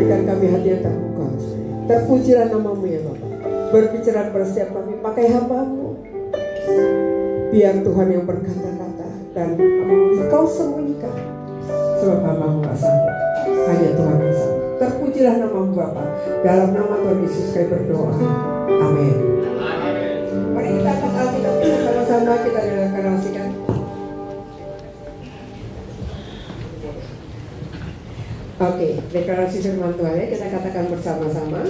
Berikan kami hati yang terbuka. Terpujilah nama-Mu ya Bapa. Berbicara kepada setiap kami, pakai hamba-Mu. Biar Tuhan yang berkata-kata dan Engkau sembunyikan. Sebab hamba-Mu gak sanggup, hanya Tuhan yang sanggup. Terpujilah nama-Mu Bapa. Dalam nama Tuhan Yesus kami berdoa. Amin. Mari kita angkat Alkitab kita sama-sama, kita deklarasikan. Oke, deklarasi firman Tuhan ya, kita katakan bersama-sama.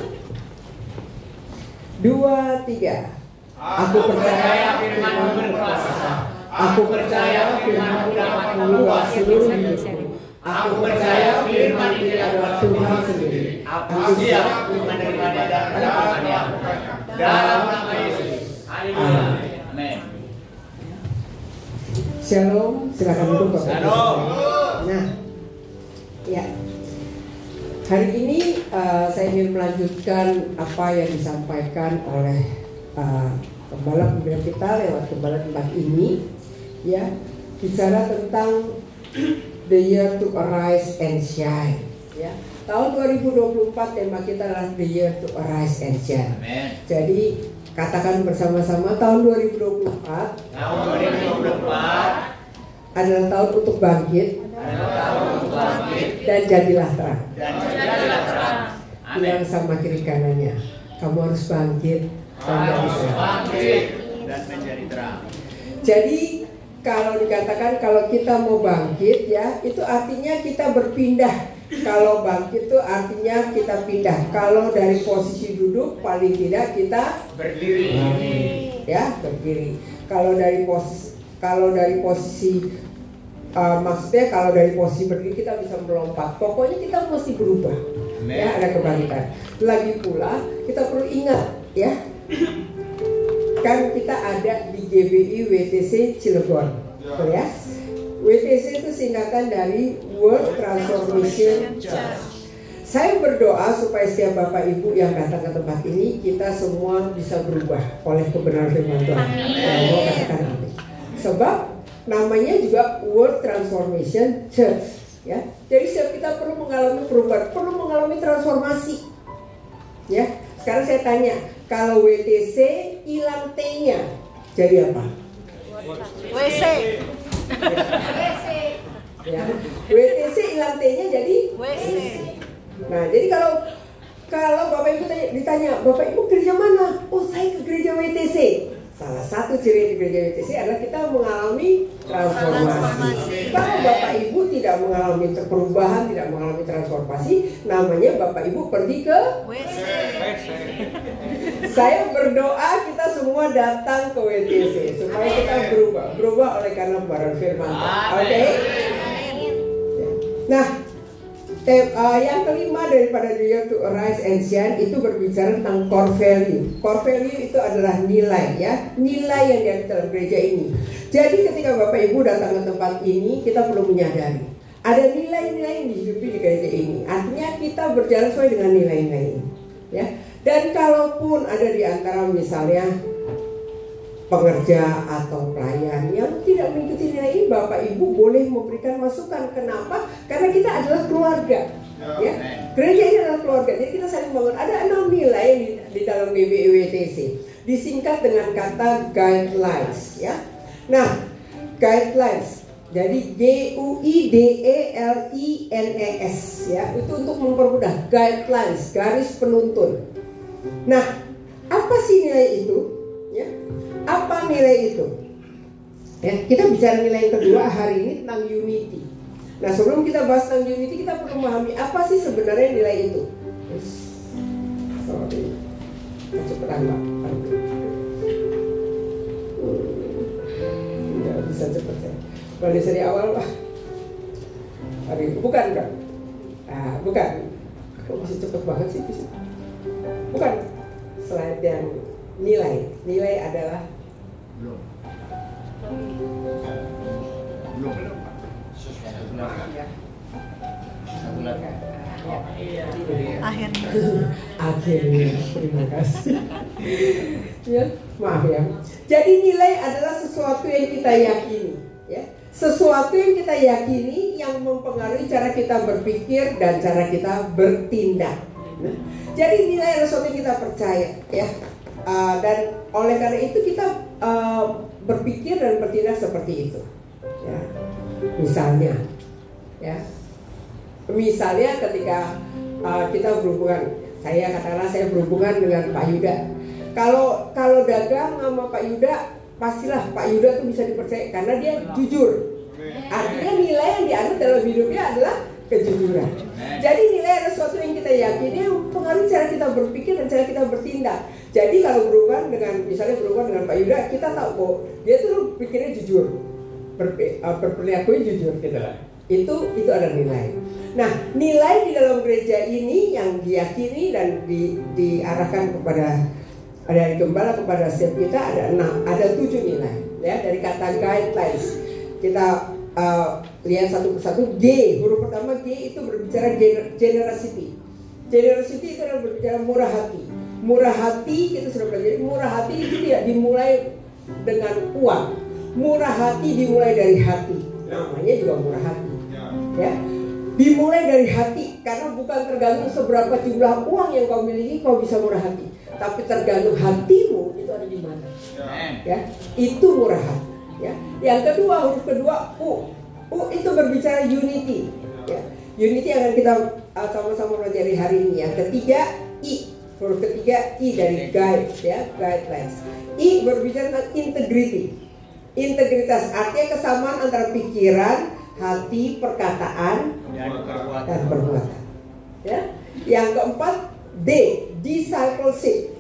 2, 3. Aku percaya firman-Mu berkuasa. Aku percaya firman-Mu dapat mengubah seluruh hidupku. Aku percaya firman tidak adalah Tuhan sendiri. Aku siap menerimanya dan melakukannya. Dalam nama Yesus. Amin. Shalom, silakan duduk Bapak. Shalom. Nah, ya. Hari ini saya ingin melanjutkan apa yang disampaikan oleh pembalap kita lewat gembala tempat ini, ya, bicara tentang the year to arise and shine. Ya, tahun 2024 tema kita adalah the year to arise and shine. Amen. Jadi katakan bersama-sama, tahun 2024. Tahun 2024 adalah tahun untuk bangkit. Dan jadilah terang. Bilang sama kiri kanannya, kamu harus bangkit dan menjadi terang. Jadi kalau dikatakan kalau kita mau bangkit ya, itu artinya kita berpindah. Kalau bangkit itu artinya kita pindah. Kalau dari posisi duduk paling tidak kita berdiri. Ya, berdiri. Kalau dari posisi maksudnya kalau dari posisi berdiri kita bisa melompat. Pokoknya kita mesti berubah. Ya, ada kebangkitan. Lagi pula kita perlu ingat ya, kan kita ada di GBI WTC Cilegon, betul ya? WTC itu singkatan dari World Transformation Church. Saya berdoa supaya setiap Bapak Ibu yang datang ke tempat ini, kita semua bisa berubah oleh kebenaran firman Tuhan. Saya katakan amin. Sebab namanya juga World Transformation Church, ya. Jadi setiap kita perlu mengalami perubahan, perlu mengalami transformasi, ya. Sekarang saya tanya, kalau WTC hilang T-nya, jadi apa? WC. Ya. WTC hilang T-nya jadi WC. Nah, jadi kalau Bapak Ibu ditanya, Bapak Ibu gereja mana? Oh, saya ke gereja WTC. Salah satu ciri di gereja WTC adalah kita mengalami transformasi. Kalau Bapak Ibu tidak mengalami perubahan, tidak mengalami transformasi, namanya Bapak Ibu pergi ke WC. Saya berdoa kita semua datang ke WTC supaya kita berubah oleh karena pembaruan firman. Oke? Nah, yang kelima daripada the year to arise and shine itu berbicara tentang core value. Core value itu adalah nilai, ya, nilai yang ada dalam gereja ini. Jadi ketika Bapak Ibu datang ke tempat ini, kita perlu menyadari ada nilai-nilai yang dihidupi di gereja ini. Artinya kita berjalan sesuai dengan nilai-nilai ini, ya. Dan kalaupun ada di antara misalnya pekerja atau pelayan yang tidak mengikuti nilai ini, Bapak Ibu boleh memberikan masukan. Kenapa? Karena kita adalah keluarga, ya. Gereja ini adalah keluarga, jadi kita saling bangun. Ada 6 nilai di dalam GBIWTC, disingkat dengan kata guidelines, ya. Nah, guidelines, jadi GUIDELINES, ya, itu untuk mempermudah. Guidelines, garis penuntun. Nah, apa sih nilai itu? Ya. Apa nilai itu? Ya, kita bicara nilai yang kedua hari ini tentang unity. Nah, sebelum kita bahas tentang unity, kita perlu memahami apa sih sebenarnya nilai itu. Sorry, kecepatan Pak. Nggak bisa cepat ya. Balik dari awal Pak. Hari bukan kan? Bukan. Kok bisa cepat banget sih? Bukan. Slide yang nilai adalah belum. Akhirnya terima kasih. Ya, maaf ya. Jadi nilai adalah sesuatu yang kita yakini, ya. Sesuatu yang kita yakini yang mempengaruhi cara kita berpikir dan cara kita bertindak. Nah, jadi nilai adalah sesuatu yang kita percaya, ya. Dan oleh karena itu kita berpikir dan bertindak seperti itu. Ya. Misalnya ketika kita berhubungan, katakanlah saya berhubungan dengan Pak Yuda. Kalau dagang sama Pak Yuda, pastilah Pak Yuda tuh bisa dipercaya karena dia jujur. Artinya nilai yang dianut dalam hidupnya adalah kejujuran. Jadi nilai adalah sesuatu yang kita yakini yang mempengaruhi cara kita berpikir dan cara kita bertindak. Jadi kalau berhubungan dengan Pak Yuda, kita tahu kok dia tuh pikirnya jujur, berperilaku jujur gitu lah. Itu adalah nilai. Nah, nilai di dalam gereja ini yang diyakini dan diarahkan kepada dari gembala kepada setiap kita ada 7 nilai, ya. Dari kata guidelines kita lihat satu persatu. G, huruf pertama G itu berbicara generosity. Generosity itu adalah berbicara murah hati. Murah hati kita sudah belajar. Murah hati itu tidak dimulai dengan uang. Murah hati dimulai dari hati. Namanya juga murah hati. Ya, dimulai dari hati, karena bukan tergantung seberapa jumlah uang yang kau miliki kau bisa murah hati, tapi tergantung hatimu itu ada di mana. Ya, itu murah hati. Ya, yang kedua, huruf kedua U itu berbicara unity. Ya, unity akan kita sama-sama pelajari hari ini. Yang ketiga I, huruf ketiga I dari guide, ya, guidelines. I berbicara tentang integrity. Integritas artinya kesamaan antara pikiran, hati, perkataan, dan perbuatan. Ya. Yang keempat D, discipleship.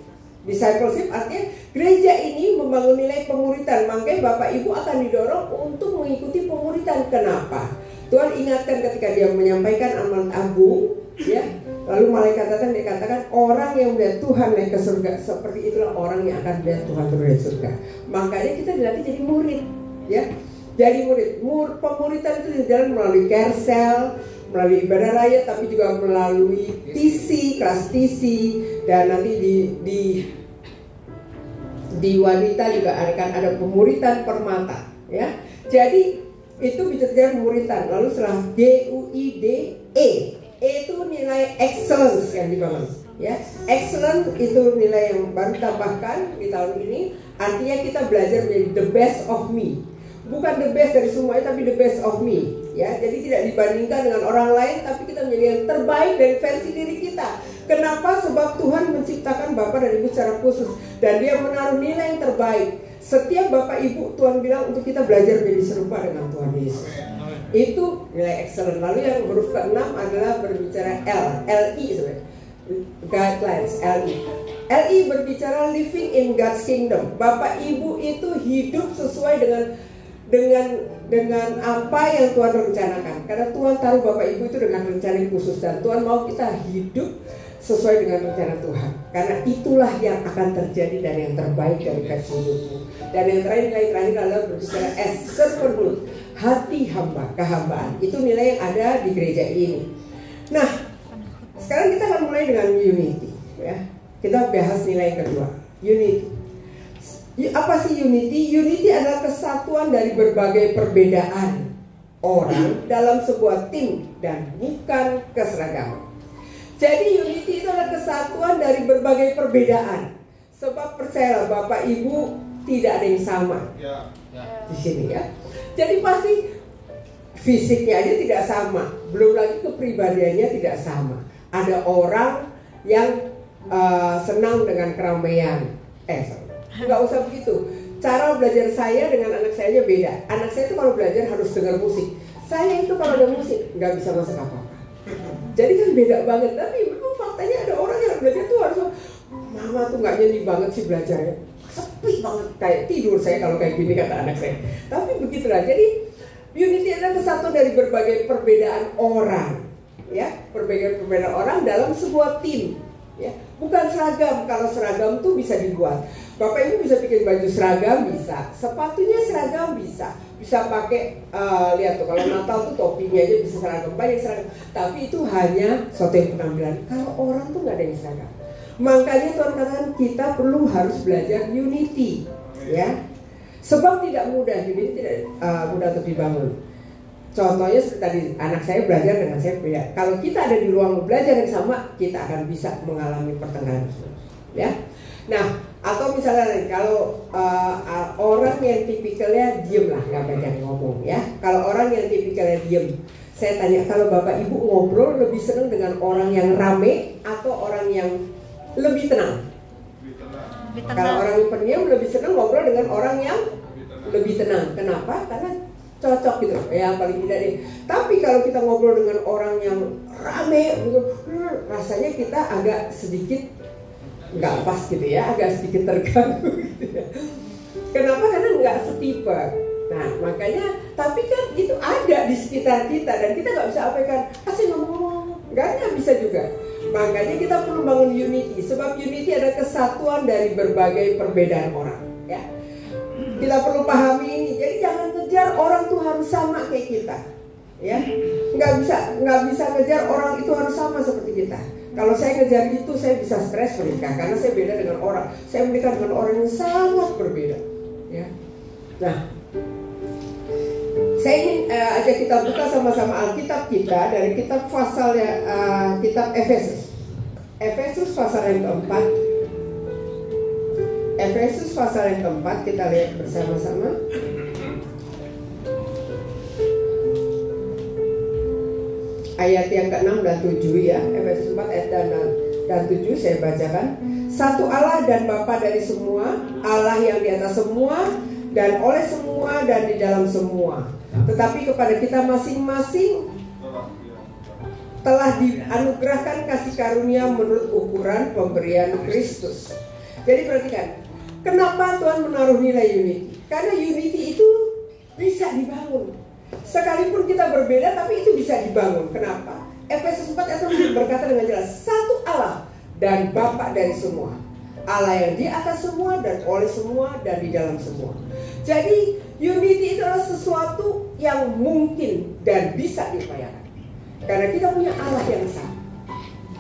Discipleship artinya gereja ini membangun nilai pemuritan. Makanya Bapak Ibu akan didorong untuk mengikuti pemuritan. Kenapa? Tuhan ingatkan ketika dia menyampaikan amanat agung, ya. Lalu malaikat datang, dia katakan orang yang melihat Tuhan naik ke surga, seperti itulah orang yang akan melihat Tuhan turun dari surga. Makanya kita dilatih jadi murid, ya. Jadi pemuritan itu dijalan melalui carousel, melalui ibadah raya, tapi juga melalui TC, kelas TC, dan nanti di wanita juga akan ada pemuritan permata, ya. Jadi itu bicara pemuritan. Lalu setelah GUIDE, itu nilai excellence yang dibangun, ya. Excellence itu nilai yang baru tambahkan di tahun ini. Artinya kita belajar menjadi the best of me. Bukan the best dari semuanya, tapi the best of me, ya. Jadi tidak dibandingkan dengan orang lain, tapi kita menjadi yang terbaik dari versi diri kita. Kenapa? Sebab Tuhan menciptakan Bapak dan Ibu secara khusus, dan Dia menaruh nilai yang terbaik. Setiap Bapak Ibu, Tuhan bilang untuk kita belajar menjadi serupa dengan Tuhan Yesus. Itu nilai excellent. Lalu yang huruf ke-6 adalah berbicara LI sebenarnya. Guidelines, LI berbicara living in God's kingdom. Bapak Ibu itu hidup sesuai dengan apa yang Tuhan rencanakan. Karena Tuhan taruh Bapak Ibu itu dengan rencana yang khusus, dan Tuhan mau kita hidup sesuai dengan rencana Tuhan. Karena itulah yang akan terjadi dan yang terbaik dari versi hidupmu. Dan yang terakhir adalah berbicara as servanthood, hati hamba, kehambaan. Itu nilai yang ada di gereja ini. Nah, sekarang kita akan mulai dengan unity, ya. Kita bahas nilai yang kedua, unity. Apa sih unity? Unity adalah kesatuan dari berbagai perbedaan orang dalam sebuah tim dan bukan keseragaman. Jadi unity itu adalah kesatuan dari berbagai perbedaan. Sebab percayalah Bapak Ibu tidak ada yang sama di sini, ya. Jadi pasti fisiknya aja tidak sama, belum lagi kepribadiannya tidak sama. Ada orang yang senang dengan keramaian. Nggak usah begitu. Cara belajar saya dengan anak saya aja beda. Anak saya itu kalau belajar harus dengar musik. Saya itu kalau ada musik nggak bisa masak apa-apa. Jadi kan beda banget. Tapi memang faktanya ada orang yang belajar tuh harus, mama tuh nggak nyanyi banget sih belajarnya, sepi banget, kayak tidur saya kalau kayak gini, kata anak saya. Tapi begitulah. Jadi unity adalah kesatuan dari berbagai perbedaan orang, ya, berbagai perbedaan orang dalam sebuah tim, ya. Bukan seragam. Kalau seragam tuh bisa dibuat. Bapak Ibu bisa bikin baju seragam, bisa. Sepatunya seragam, bisa. Bisa pakai, lihat tuh, kalau Natal tuh topinya aja bisa seragam, banyak seragam. Tapi itu hanya suatu yang penampilan. Kalau orang tuh nggak ada yang seragam. Makanya Tuhan katakan kita harus belajar unity, ya. Sebab tidak mudah, jadi tidak mudah untuk dibangun. Contohnya seperti tadi, anak saya belajar dengan saya beda. Kalau kita ada di ruang belajar yang sama, kita akan bisa mengalami pertengkaran, ya. Nah, atau misalnya kalau orang yang tipikalnya diem lah, nggak banyak ngomong, ya. Kalau orang yang tipikalnya diem, saya tanya, kalau bapak ibu ngobrol lebih senang dengan orang yang rame atau orang yang lebih tenang? Kalau orang yang pendiam lebih senang ngobrol dengan orang yang lebih tenang. Kenapa? Karena cocok gitu ya, paling tidak deh. Tapi kalau kita ngobrol dengan orang yang rame gitu, rasanya kita agak sedikit nggak pas gitu ya, agak sedikit terganggu gitu ya. Kenapa? Karena nggak setipe. Nah makanya, tapi kan itu ada di sekitar kita dan kita nggak bisa abaikan. Asal ngomong, nggak bisa juga. Makanya kita perlu bangun unity, sebab unity adalah kesatuan dari berbagai perbedaan orang, ya. Kita perlu pahami ini. Jadi jangan kejar orang tuh harus sama kayak kita, ya. Nggak bisa kejar orang itu harus sama seperti kita. Kalau saya kejar itu, saya bisa stres menikah karena saya beda dengan orang. Saya menikah dengan orang yang sangat berbeda, ya. Nah, saya ingin ajak kita buka sama-sama Alkitab kita dari kitab pasal kitab Efesus. Efesus pasal yang keempat. Efesus pasal yang keempat, kita lihat bersama-sama. Ayat yang ke-6 dan 7 ya. Efesus 4 ayat dan 7 saya bacakan. Satu Allah dan Bapa dari semua, Allah yang di atas semua dan oleh semua dan di dalam semua. Tetapi kepada kita masing-masing telah dianugerahkan kasih karunia menurut ukuran pemberian Kristus. Jadi perhatikan, kenapa Tuhan menaruh nilai unity? Karena unity itu bisa dibangun. Sekalipun kita berbeda, tapi itu bisa dibangun. Kenapa? Efesus 4 ayat 6 berkata dengan jelas, satu Allah dan Bapa dari semua, Allah yang di atas semua dan oleh semua dan di dalam semua. Jadi unity itu adalah sesuatu yang mungkin dan bisa diupayakan. Karena kita punya Allah yang sama,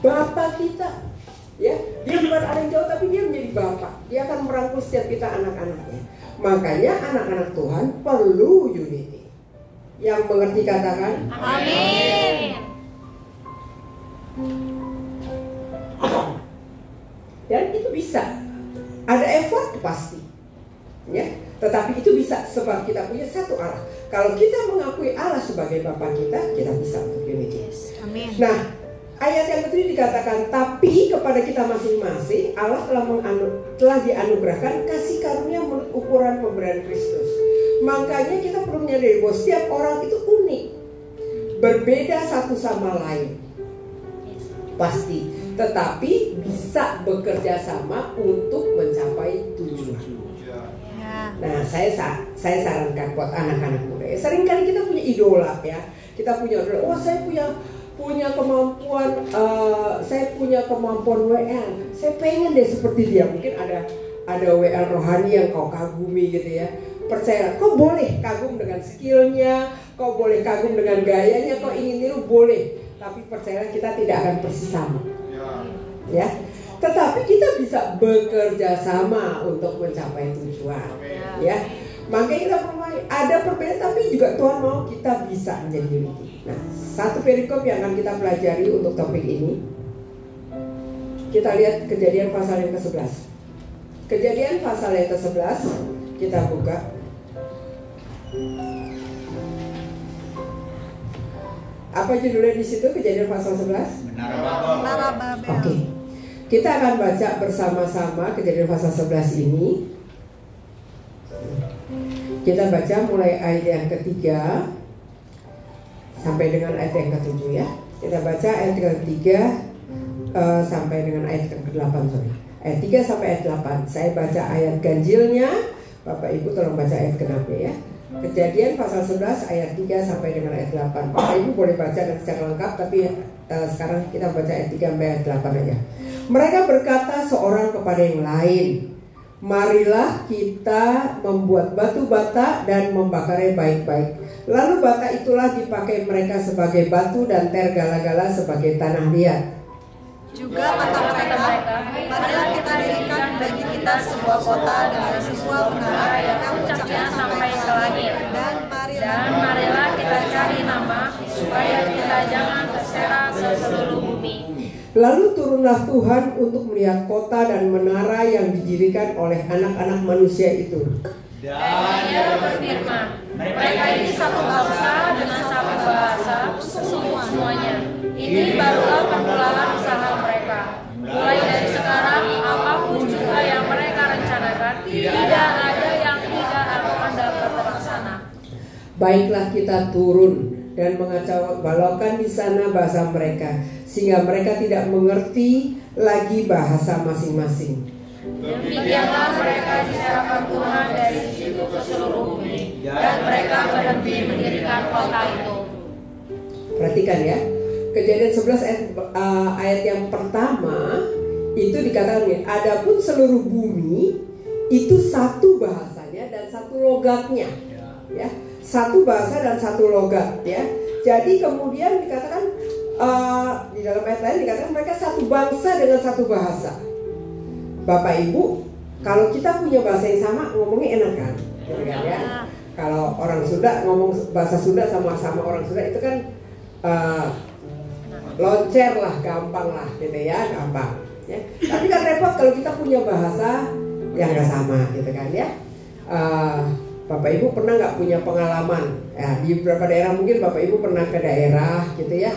Bapa kita. Ya, dia bukan ada yang jauh tapi dia menjadi Bapa. Dia akan merangkul setiap kita anak-anaknya. Makanya anak-anak Tuhan perlu unity. Yang mengerti katakan amin. Dan itu bisa. Ada effort pasti, ya. Tetapi itu bisa sebab kita punya satu Allah. Kalau kita mengakui Allah sebagai Bapa kita bisa untuk unity. Amin. Nah, ayat yang kedua dikatakan, tapi kepada kita masing-masing Allah telah dianugerahkan kasih karunia menurut ukuran pemberian Kristus. Makanya kita perlu menyadari bahwa setiap orang itu unik, berbeda satu sama lain, pasti. Tetapi bisa bekerja sama untuk mencapai tujuan. Nah, saya sarankan buat anak-anak muda. Ya, seringkali kita punya idola, ya. Kita punya idola. Oh, saya punya kemampuan, saya punya kemampuan WL. Saya pengen deh seperti dia. Mungkin ada WL rohani yang kau kagumi gitu ya. Percaya, kau boleh kagum dengan skillnya, kau boleh kagum dengan gayanya, kau ingin niru boleh. Tapi percaya kita tidak akan persis sama, ya. Tetapi kita bisa bekerja sama untuk mencapai tujuan, ya. Makanya kita ada perbedaan, tapi juga Tuhan mau kita bisa menjadi unity. Nah, satu perikop yang akan kita pelajari untuk topik ini, kita lihat Kejadian pasal yang ke-11. Kejadian pasal yang ke-11, kita buka. Apa judulnya di situ? Kejadian pasal 11? Menara Babel. Oke. Kita akan baca bersama-sama Kejadian pasal 11 ini. Kita baca mulai ayat yang ketiga sampai dengan ayat yang ke-7 ya. Kita baca ayat yang ketiga sampai dengan ayat yang ke-8, sorry. Ayat 3 sampai ayat 8. Saya baca ayat ganjilnya, Bapak Ibu tolong baca ayat genapnya ya. Kejadian pasal 11 ayat 3 sampai dengan ayat 8. Bapak Ibu boleh baca secara lengkap, tapi sekarang kita baca ayat 3 sampai ayat 8 aja. Mereka berkata seorang kepada yang lain, marilah kita membuat batu bata dan membakarnya baik-baik. Lalu bata itulah dipakai mereka sebagai batu dan tergala-gala sebagai tanah liat. Juga kata mereka, marilah kita dirikan bagi kita sebuah kota dengan sebuah menara yang selanjutnya sampai ke langit. Dan marilah kita cari nama, supaya kita jangan terseret seluruh bumi. Lalu turunlah Tuhan untuk melihat kota dan menara yang didirikan oleh anak-anak manusia itu. Dan Ia berfirman, mereka ini satu bangsa dengan satu bahasa semuanya. Ini barulah permulaan usaha mereka. Mulai dari sekarang, apapun juga yang mereka rencanakan, tidak ada yang tidak akan dapat terlaksana. Baiklah kita turun dan mengacau balaukan di sana bahasa mereka, sehingga mereka tidak mengerti lagi bahasa masing-masing. Demikianlah mereka diserahkan Tuhan dari situ ke seluruh bumi, dan mereka berhenti mendirikan kota itu. Perhatikan ya, Kejadian 11 ayat yang pertama itu dikatakan nih, adapun seluruh bumi itu satu bahasanya dan satu logatnya, ya, satu bahasa dan satu logat, ya. Jadi kemudian dikatakan di dalam ayat lain dikatakan mereka satu bangsa dengan satu bahasa. Bapak Ibu, kalau kita punya bahasa yang sama, ngomongnya enak kan? Gitu kan ya? Kalau orang Sunda ngomong bahasa Sunda sama orang Sunda itu kan loncer lah, gampang lah, gitu ya, gampang. Ya. Tapi kan repot kalau kita punya bahasa yang nggak sama, gitu kan ya. Bapak Ibu pernah nggak punya pengalaman? Ya, di beberapa daerah mungkin Bapak Ibu pernah ke daerah, gitu ya.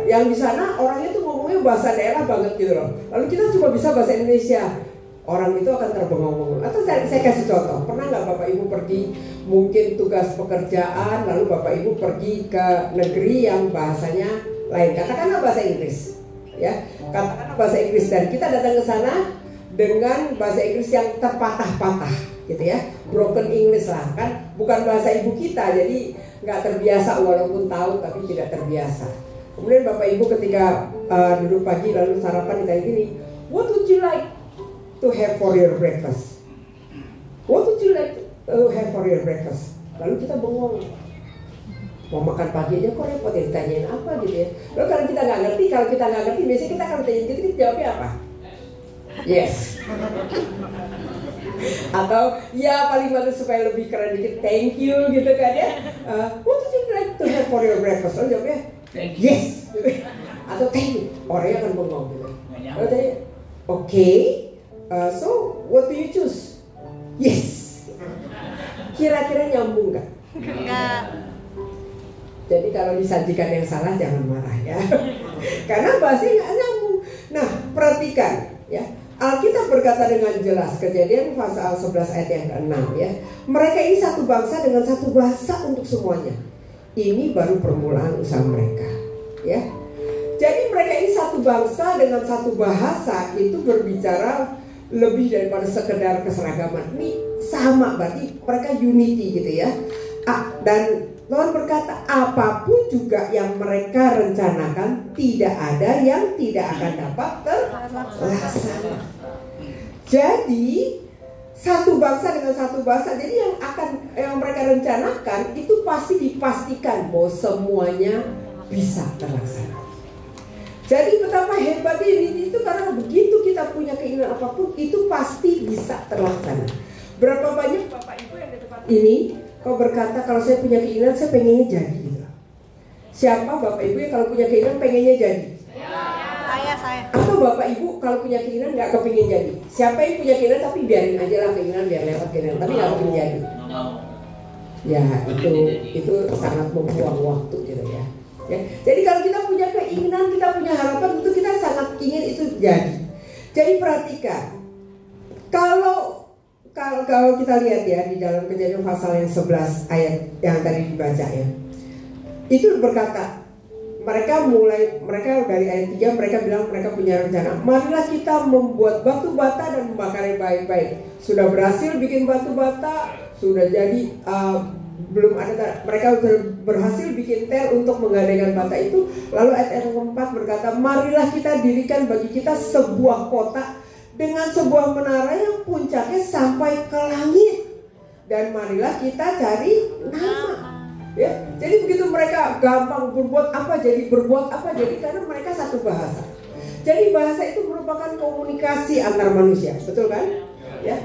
Yang di sana orangnya tuh ngomongnya bahasa daerah banget gitu loh. Lalu kita cuma bisa bahasa Indonesia. Orang itu akan terbengong-bengong. Atau saya kasih contoh. Pernah nggak Bapak Ibu pergi mungkin tugas pekerjaan, lalu Bapak Ibu pergi ke negeri yang bahasanya lain, katakanlah bahasa Inggris, ya, katakanlah bahasa Inggris, dan kita datang ke sana dengan bahasa Inggris yang terpatah-patah, gitu ya, broken English lah, kan, bukan bahasa ibu kita, jadi nggak terbiasa walaupun tahu tapi tidak terbiasa. Kemudian Bapak Ibu ketika duduk pagi lalu sarapan ditanya gini, what would you like to have for your breakfast? What would you like to have for your breakfast? Lalu kita bengong. Mau makan pagi aja kok repot ya, ditanyain apa gitu ya. Lalu kalau kita nggak ngerti, biasanya kita kalau ditanyain gitu, kita jawabnya apa? Yes. Atau ya paling bagus supaya lebih keren dikit, thank you gitu kan ya. What would you like to have for your breakfast? Lalu jawabnya yes. Atau thank you. Orangnya akan bengong gitu. Lalu tanya, okay, so what do you choose? Yes. Kira-kira nyambung nggak? Enggak. Jadi kalau disajikan yang salah jangan marah ya. Karena bahasanya nggak nyambung. Nah, perhatikan ya. Alkitab berkata dengan jelas, Kejadian pasal 11 ayat yang ke-6 ya. Mereka ini satu bangsa dengan satu bahasa untuk semuanya. Ini baru permulaan usaha mereka, ya. Jadi mereka ini satu bangsa dengan satu bahasa, itu berbicara lebih daripada sekedar keseragaman. Ini sama, berarti mereka unity gitu ya. Dan Tuhan berkata, apapun juga yang mereka rencanakan, tidak ada yang tidak akan dapat terlaksana. Jadi satu bangsa dengan satu bahasa. Jadi yang mereka rencanakan itu pasti dipastikan bahwa semuanya bisa terlaksana. Jadi betapa hebatnya ini itu, karena begitu kita punya keinginan apapun, itu pasti bisa terlaksana. Berapa banyak Bapak Ibu yang di tempat ini kau berkata, kalau saya punya keinginan, saya pengennya jadi gitu. Siapa Bapak Ibu yang kalau punya keinginan pengennya jadi? Saya. Atau Bapak Ibu kalau punya keinginan nggak kepingin jadi? Siapa yang punya keinginan tapi biarin aja lah keinginan, biar lewat keinginan, tapi nggak kepingin jadi? Ya itu sangat membuang waktu gitu ya. Jadi kalau kita punya keinginan, kita punya harapan, itu kita sangat ingin itu jadi. Jadi perhatikan, kalau kita lihat ya di dalam Kejadian pasal yang 11 ayat yang tadi dibaca ya, itu berkata mereka dari ayat 3 mereka bilang mereka punya rencana, marilah kita membuat batu bata dan membakarnya baik-baik. Sudah berhasil bikin batu bata, sudah jadi belum ada, mereka sudah berhasil bikin tel untuk menggadaikan bata itu. Lalu ayat yang keempat berkata, marilah kita dirikan bagi kita sebuah kota dengan sebuah menara yang puncaknya sampai ke langit, dan marilah kita cari nama. Ya, jadi begitu mereka gampang berbuat apa jadi karena mereka satu bahasa. Jadi bahasa itu merupakan komunikasi antar manusia, betul kan? Ya.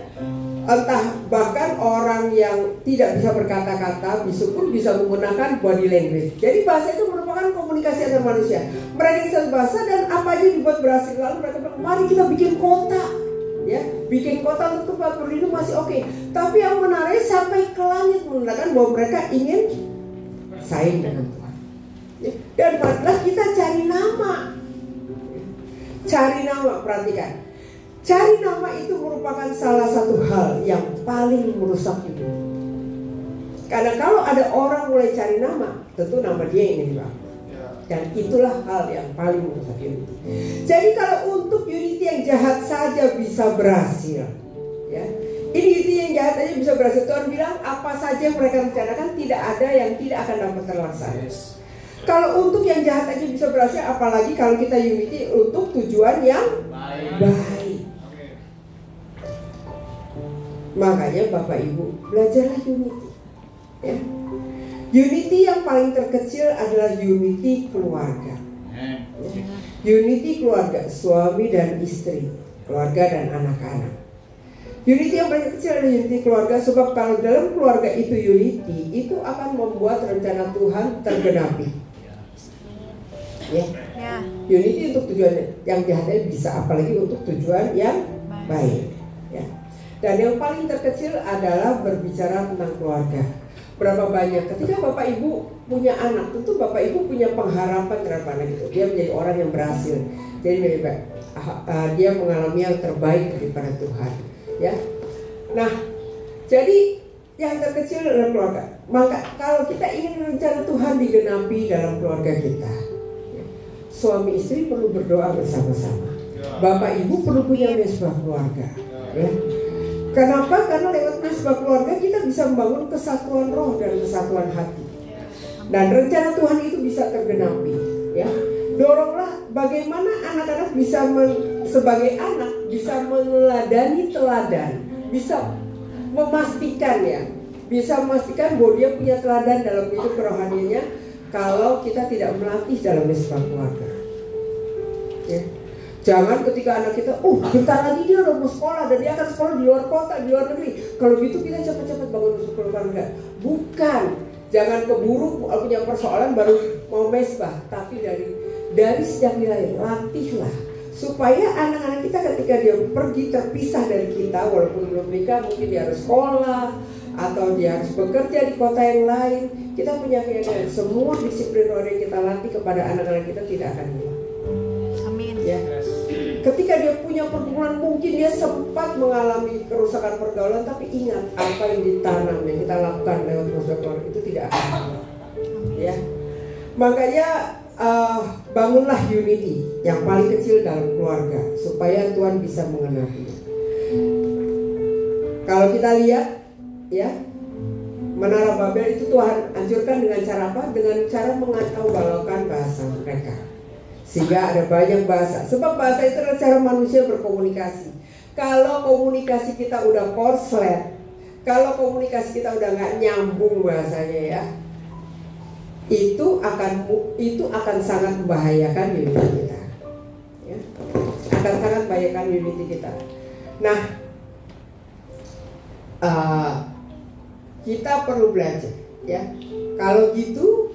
Entah bahkan orang yang tidak bisa berkata-kata pun bisa menggunakan body language. Jadi bahasa itu merupakan komunikasi antar manusia. Mereka bisa bahasa dan apa aja dibuat berhasil. Lalu mereka bilang, mari kita bikin kota, ya, bikin kota untuk tempat berlindung masih oke. Tapi yang menarik sampai ke langit menandakan bahwa mereka ingin saing dengan Tuhan. Ya. Dan marilah kita cari nama. Cari nama, perhatikan. Cari nama itu merupakan salah satu hal yang paling merusak hidup. Karena kalau ada orang mulai cari nama, tentu nama dia yang ingin dibangun. Dan itulah hal yang paling merusak hidup. Jadi kalau untuk unity yang jahat saja bisa berhasil, ya, ini unity yang jahat aja bisa berhasil. Tuhan bilang apa saja yang mereka rencanakan tidak ada yang tidak akan dapat terlaksana. Kalau untuk yang jahat aja bisa berhasil, apalagi kalau kita unity untuk tujuan yang baik. Makanya Bapak Ibu belajarlah unity, ya. Unity yang paling terkecil adalah unity keluarga, ya. Unity keluarga, suami dan istri, keluarga dan anak-anak. Unity yang paling kecil adalah unity keluarga. Sebab kalau dalam keluarga itu unity, itu akan membuat rencana Tuhan tergenapi, ya. Unity untuk tujuan yang jahatnya bisa, apalagi untuk tujuan yang baik, ya. Dan yang paling terkecil adalah berbicara tentang keluarga. Berapa banyak ketika Bapak Ibu punya anak, tentu Bapak Ibu punya pengharapan terhadap anak itu. Dia menjadi orang yang berhasil. Jadi dia mengalami yang terbaik daripada Tuhan, ya. Nah, jadi yang terkecil adalah keluarga. Maka kalau kita ingin rencana Tuhan digenapi dalam keluarga kita, ya, suami istri perlu berdoa bersama-sama. Bapak Ibu perlu punya mesbah keluarga, ya. Kenapa? Karena lewat mesbah keluarga kita bisa membangun kesatuan roh dan kesatuan hati. Dan rencana Tuhan itu bisa tergenapi, ya. Doronglah bagaimana anak-anak bisa sebagai anak bisa meneladani teladan, bisa memastikan, ya, bisa memastikan bahwa dia punya teladan dalam hidup kerohaniannya kalau kita tidak melatih dalam mesbah keluarga, ya. Jangan ketika anak kita, bentar lagi dia udah mau sekolah dan dia akan sekolah di luar kota, di luar negeri. Kalau gitu kita cepat-cepat bangun keluarga. Bukan, jangan keburu punya persoalan baru mau mesbah. Tapi dari sejak lahir, latihlah supaya anak-anak kita ketika dia pergi terpisah dari kita, walaupun belum nikah, mungkin dia harus sekolah atau dia harus bekerja di kota yang lain. Kita punya keyakinan semua disiplin rohani yang kita latih kepada anak-anak kita tidak akan hilang. Amin. Ya. Ketika dia punya pergumulan, mungkin dia sempat mengalami kerusakan pergaulan, tapi ingat apa yang ditanam yang kita lakukan lewat mesbah keluarga itu tidak akan hilang, ya. Makanya bangunlah unity yang paling kecil dalam keluarga supaya Tuhan bisa mengenapinya. Kalau kita lihat, ya, Menara Babel itu Tuhan hancurkan dengan cara apa? Dengan cara mengacaubalaukan bahasa mereka. Sehingga ada banyak bahasa. Sebab bahasa itu adalah cara manusia berkomunikasi. Kalau komunikasi kita udah korslet, kalau komunikasi kita udah nggak nyambung bahasanya, ya, itu akan sangat membahayakan unity kita, ya. Akan sangat membahayakan unity kita. Nah, kita perlu belajar, ya. Kalau gitu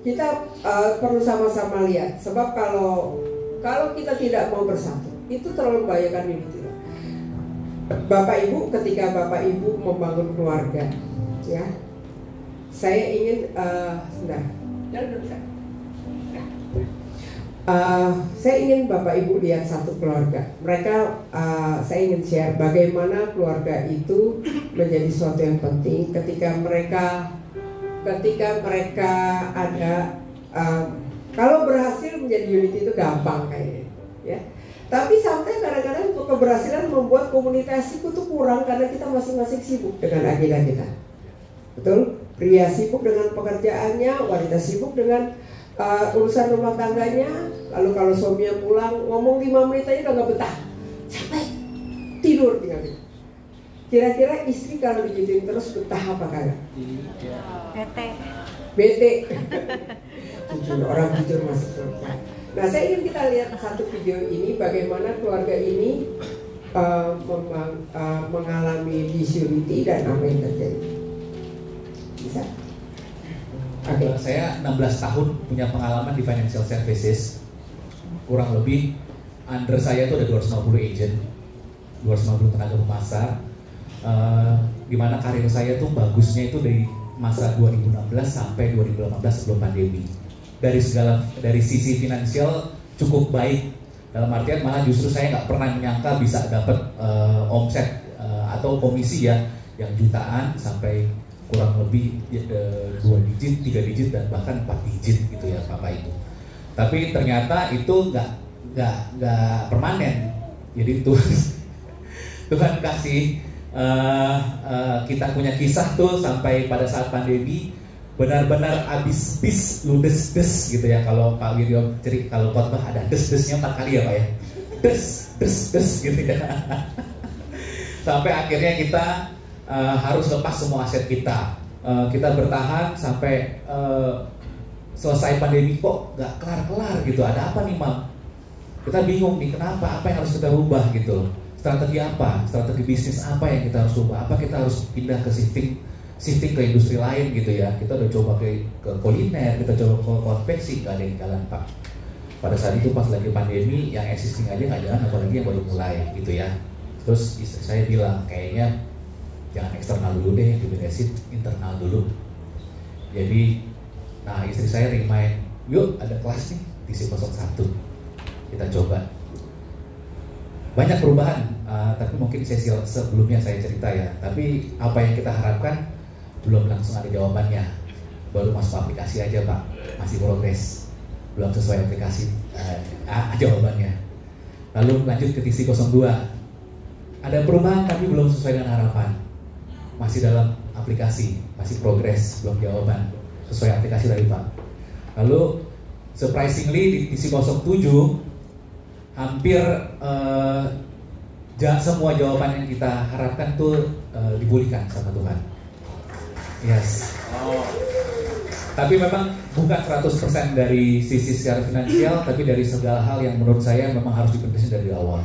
kita perlu sama-sama lihat. Sebab kalau kita tidak mau bersatu, itu terlalu membahayakan unity. Bapak Ibu, ketika Bapak Ibu membangun keluarga, ya, saya ingin saya ingin Bapak Ibu lihat satu keluarga. Saya ingin share bagaimana keluarga itu menjadi sesuatu yang penting ketika mereka ada, kalau berhasil menjadi unity itu gampang kayaknya, ya. Tapi sampai kadang-kadang untuk keberhasilan membuat komunikasi itu kurang karena kita masing-masing sibuk dengan agenda kita. Betul? Pria sibuk dengan pekerjaannya, wanita sibuk dengan urusan rumah tangganya. Lalu kalau suaminya pulang ngomong 5 menit aja udah gak betah, capek, tidur tinggal. Kira-kira istri kalau digituin terus betah apa kagak? Bete. Jujur, orang jujur masuk surga. Nah, saya ingin kita lihat satu video ini bagaimana keluarga ini mengalami disunity dan apa yang terjadi? Bisa? Oke. Saya 16 tahun punya pengalaman di financial services. Kurang lebih under saya itu ada 250 agent, 250 tenaga pemasar. Di mana karir saya tuh bagusnya itu dari masa 2016 sampai 2018 sebelum pandemi. Dari sisi finansial cukup baik. Dalam artian malah justru saya nggak pernah menyangka bisa dapat omset atau komisi ya yang jutaan sampai kurang lebih 2 digit, 3 digit dan bahkan 4 digit gitu ya Bapak Ibu. Tapi ternyata itu nggak permanen. Jadi Tuhan kasih kita punya kisah tuh sampai pada saat pandemi benar-benar abis ludes gitu ya. Kalau Pak Wiryo cerita, kalau khotbah ada des-desnya 4 kali ya Pak ya, des gitu ya. Sampai akhirnya kita harus lepas semua aset kita. Kita bertahan sampai selesai pandemi kok nggak kelar gitu. Ada apa nih Mam? Kita bingung nih kenapa, apa yang harus kita rubah gitu. Strategi apa? Strategi bisnis apa yang kita harus rubah? Apa kita harus pindah ke shifting ke industri lain gitu ya. Kita udah coba ke kuliner, kita coba ke konveksi, nggak ada yang jalan Pak. Pada saat itu pas lagi pandemi, yang existing aja nggak jalan, apalagi yang baru mulai gitu ya. Terus istri saya bilang kayaknya jangan eksternal dulu deh, diberesin internal dulu. Jadi, nah istri saya remind, yuk ada kelas nih di C01, kita coba. Banyak perubahan, tapi mungkin sesi sebelumnya saya cerita ya. Tapi apa yang kita harapkan belum langsung ada jawabannya. Baru masuk aplikasi aja Pak, masih progres, belum sesuai aplikasi jawabannya. Lalu lanjut ke TC02, ada perubahan tapi belum sesuai dengan harapan. Masih dalam aplikasi, masih progres, belum jawaban sesuai aplikasi tadi Pak. Lalu surprisingly di TC07 hampir semua jawaban yang kita harapkan tuh dipulihkan sama Tuhan. Yes. Tapi memang bukan 100% dari sisi secara finansial, tapi dari segala hal yang menurut saya memang harus diberesin dari awal.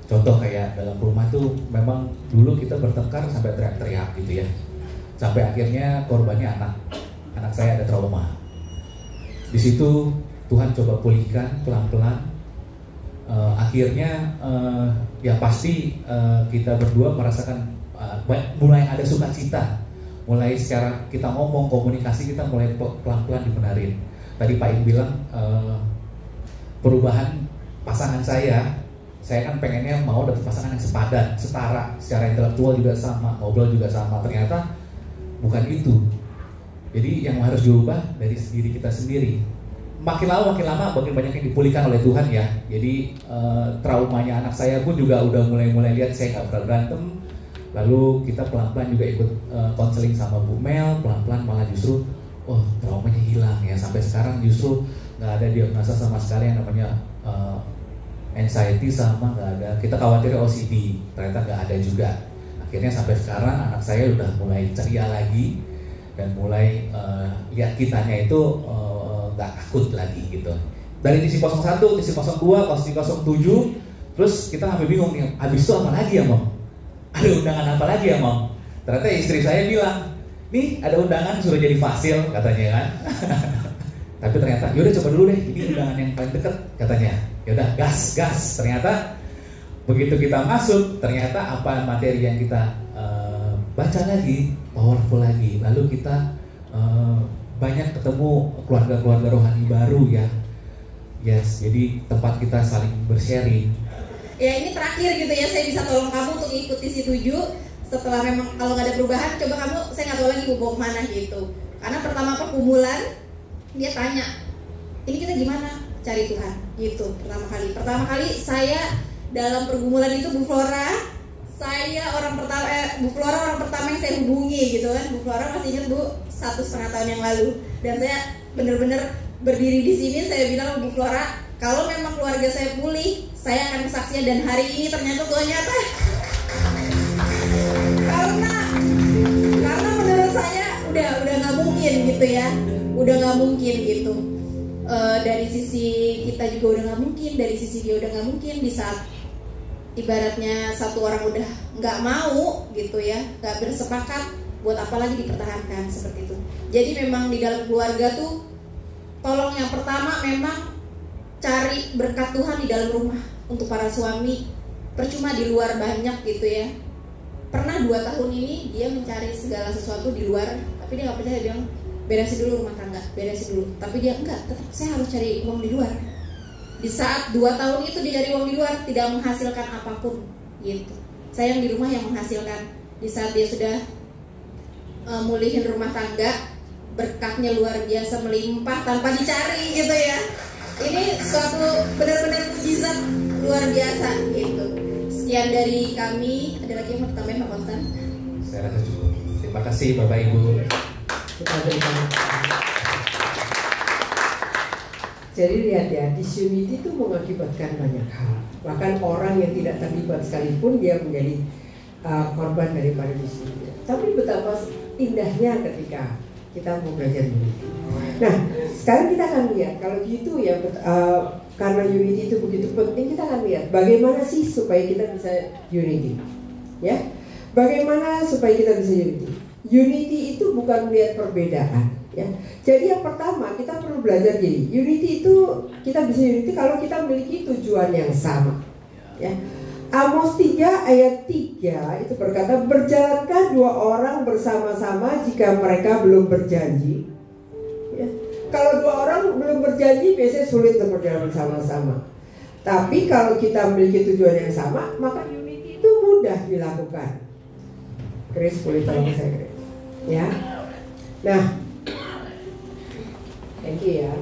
Contoh kayak dalam rumah tuh memang dulu kita bertengkar sampai teriak-teriak gitu ya. Sampai akhirnya korbannya anak saya ada trauma. Di situ Tuhan coba pulihkan pelan-pelan. Akhirnya ya pasti kita berdua merasakan mulai ada sukacita, mulai secara kita ngomong komunikasi kita mulai pelan-pelan dibenarin. Tadi Pak Im bilang perubahan pasangan saya kan pengennya mau dapat pasangan yang sepadan, setara, secara intelektual juga sama, ngobrol juga sama. Ternyata bukan itu. Jadi yang harus diubah dari diri kita sendiri. Makin lama makin banyak yang dipulihkan oleh Tuhan ya. Jadi traumanya anak saya pun juga udah mulai lihat saya nggak pernah berantem. Lalu kita pelan-pelan juga ikut konseling sama Bu Mel, pelan-pelan malah justru traumanya hilang ya. Sampai sekarang justru nggak ada diagnosa sama sekali yang namanya anxiety sama nggak ada. Kita khawatir OCD, ternyata nggak ada juga. Akhirnya sampai sekarang anak saya udah mulai ceria lagi dan mulai lihat kitanya itu nggak takut lagi gitu. Dari TC01, TC02, TC07, terus kita sampai bingung nih, habis itu apa lagi ya Mom? Ada undangan apa lagi ya Mom? Ternyata istri saya bilang, nih ada undangan suruh jadi fasil katanya kan. Tapi ternyata, yaudah coba dulu deh, ini undangan yang paling deket katanya. Yaudah gas. Ternyata begitu kita masuk, ternyata apa materi yang kita baca lagi, powerful lagi. Lalu kita banyak ketemu keluarga-keluarga rohani baru ya. Yes, jadi tempat kita saling bersharing. Ya ini terakhir gitu ya, saya bisa tolong kamu untuk ikuti si 7. Setelah memang kalau nggak ada perubahan, coba kamu, saya nggak tahu lagi mau bawa kemana gitu. Karena pertama pergumulan, dia tanya, ini kita gimana cari Tuhan gitu. Pertama kali saya dalam pergumulan itu Bu Flora, Bu Flora orang pertama yang saya hubungi gitu kan. Bu Flora masih ingat Bu, 1,5 tahun yang lalu. Dan saya benar-benar berdiri di sini, saya bilang Bu Flora, kalau memang keluarga saya pulih, saya akan kesaksian. Dan hari ini ternyata Tuhan nyata. Karena menurut saya udah nggak mungkin gitu ya, udah nggak mungkin gitu. Dari sisi kita juga udah nggak mungkin, dari sisi dia udah nggak mungkin. Di saat ibaratnya satu orang udah nggak mau gitu ya, nggak bersepakat, buat apa lagi dipertahankan seperti itu. Jadi memang di dalam keluarga tuh tolong yang pertama memang cari berkat Tuhan di dalam rumah. Untuk para suami, percuma di luar banyak gitu ya. Pernah 2 tahun ini dia mencari segala sesuatu di luar, tapi dia nggak percaya, dia bilang beresin dulu rumah tangga, beresin dulu. Tapi dia enggak, tetap saya harus cari uang di luar. Di saat 2 tahun itu dia cari uang di luar, tidak menghasilkan apapun gitu. Saya yang di rumah yang menghasilkan. Di saat dia sudah mulihin rumah tangga, berkatnya luar biasa melimpah tanpa dicari gitu ya. Ini suatu benar-benar mukjizat luar biasa gitu. Sekian dari kami. Ada lagi yang mau ditambahin Pak Konstan? Saya rasa cukup. Terima kasih Bapak Ibu. Jadi lihat ya, disunity itu mengakibatkan banyak hal. Bahkan orang yang tidak terlibat sekalipun dia menjadi korban daripada disunity. Tapi betapa indahnya ketika kita mau belajar unity. Nah, sekarang kita akan lihat kalau gitu ya, karena unity itu begitu penting, kita akan lihat bagaimana sih supaya kita bisa unity. Ya, bagaimana supaya kita bisa unity? Unity itu bukan melihat perbedaan. Ya, jadi yang pertama kita perlu belajar gini. Unity itu kita bisa unity kalau kita memiliki tujuan yang sama. Ya. Amos 3 ayat 3 itu berkata, berjalankah 2 orang bersama-sama jika mereka belum berjanji? Ya. Kalau 2 orang belum berjanji biasanya sulit untuk berjalan bersama-sama. Tapi kalau kita memiliki tujuan yang sama, maka unity itu mudah dilakukan. Chris, boleh tolong saya, Chris? Ya. Nah, thank you ya.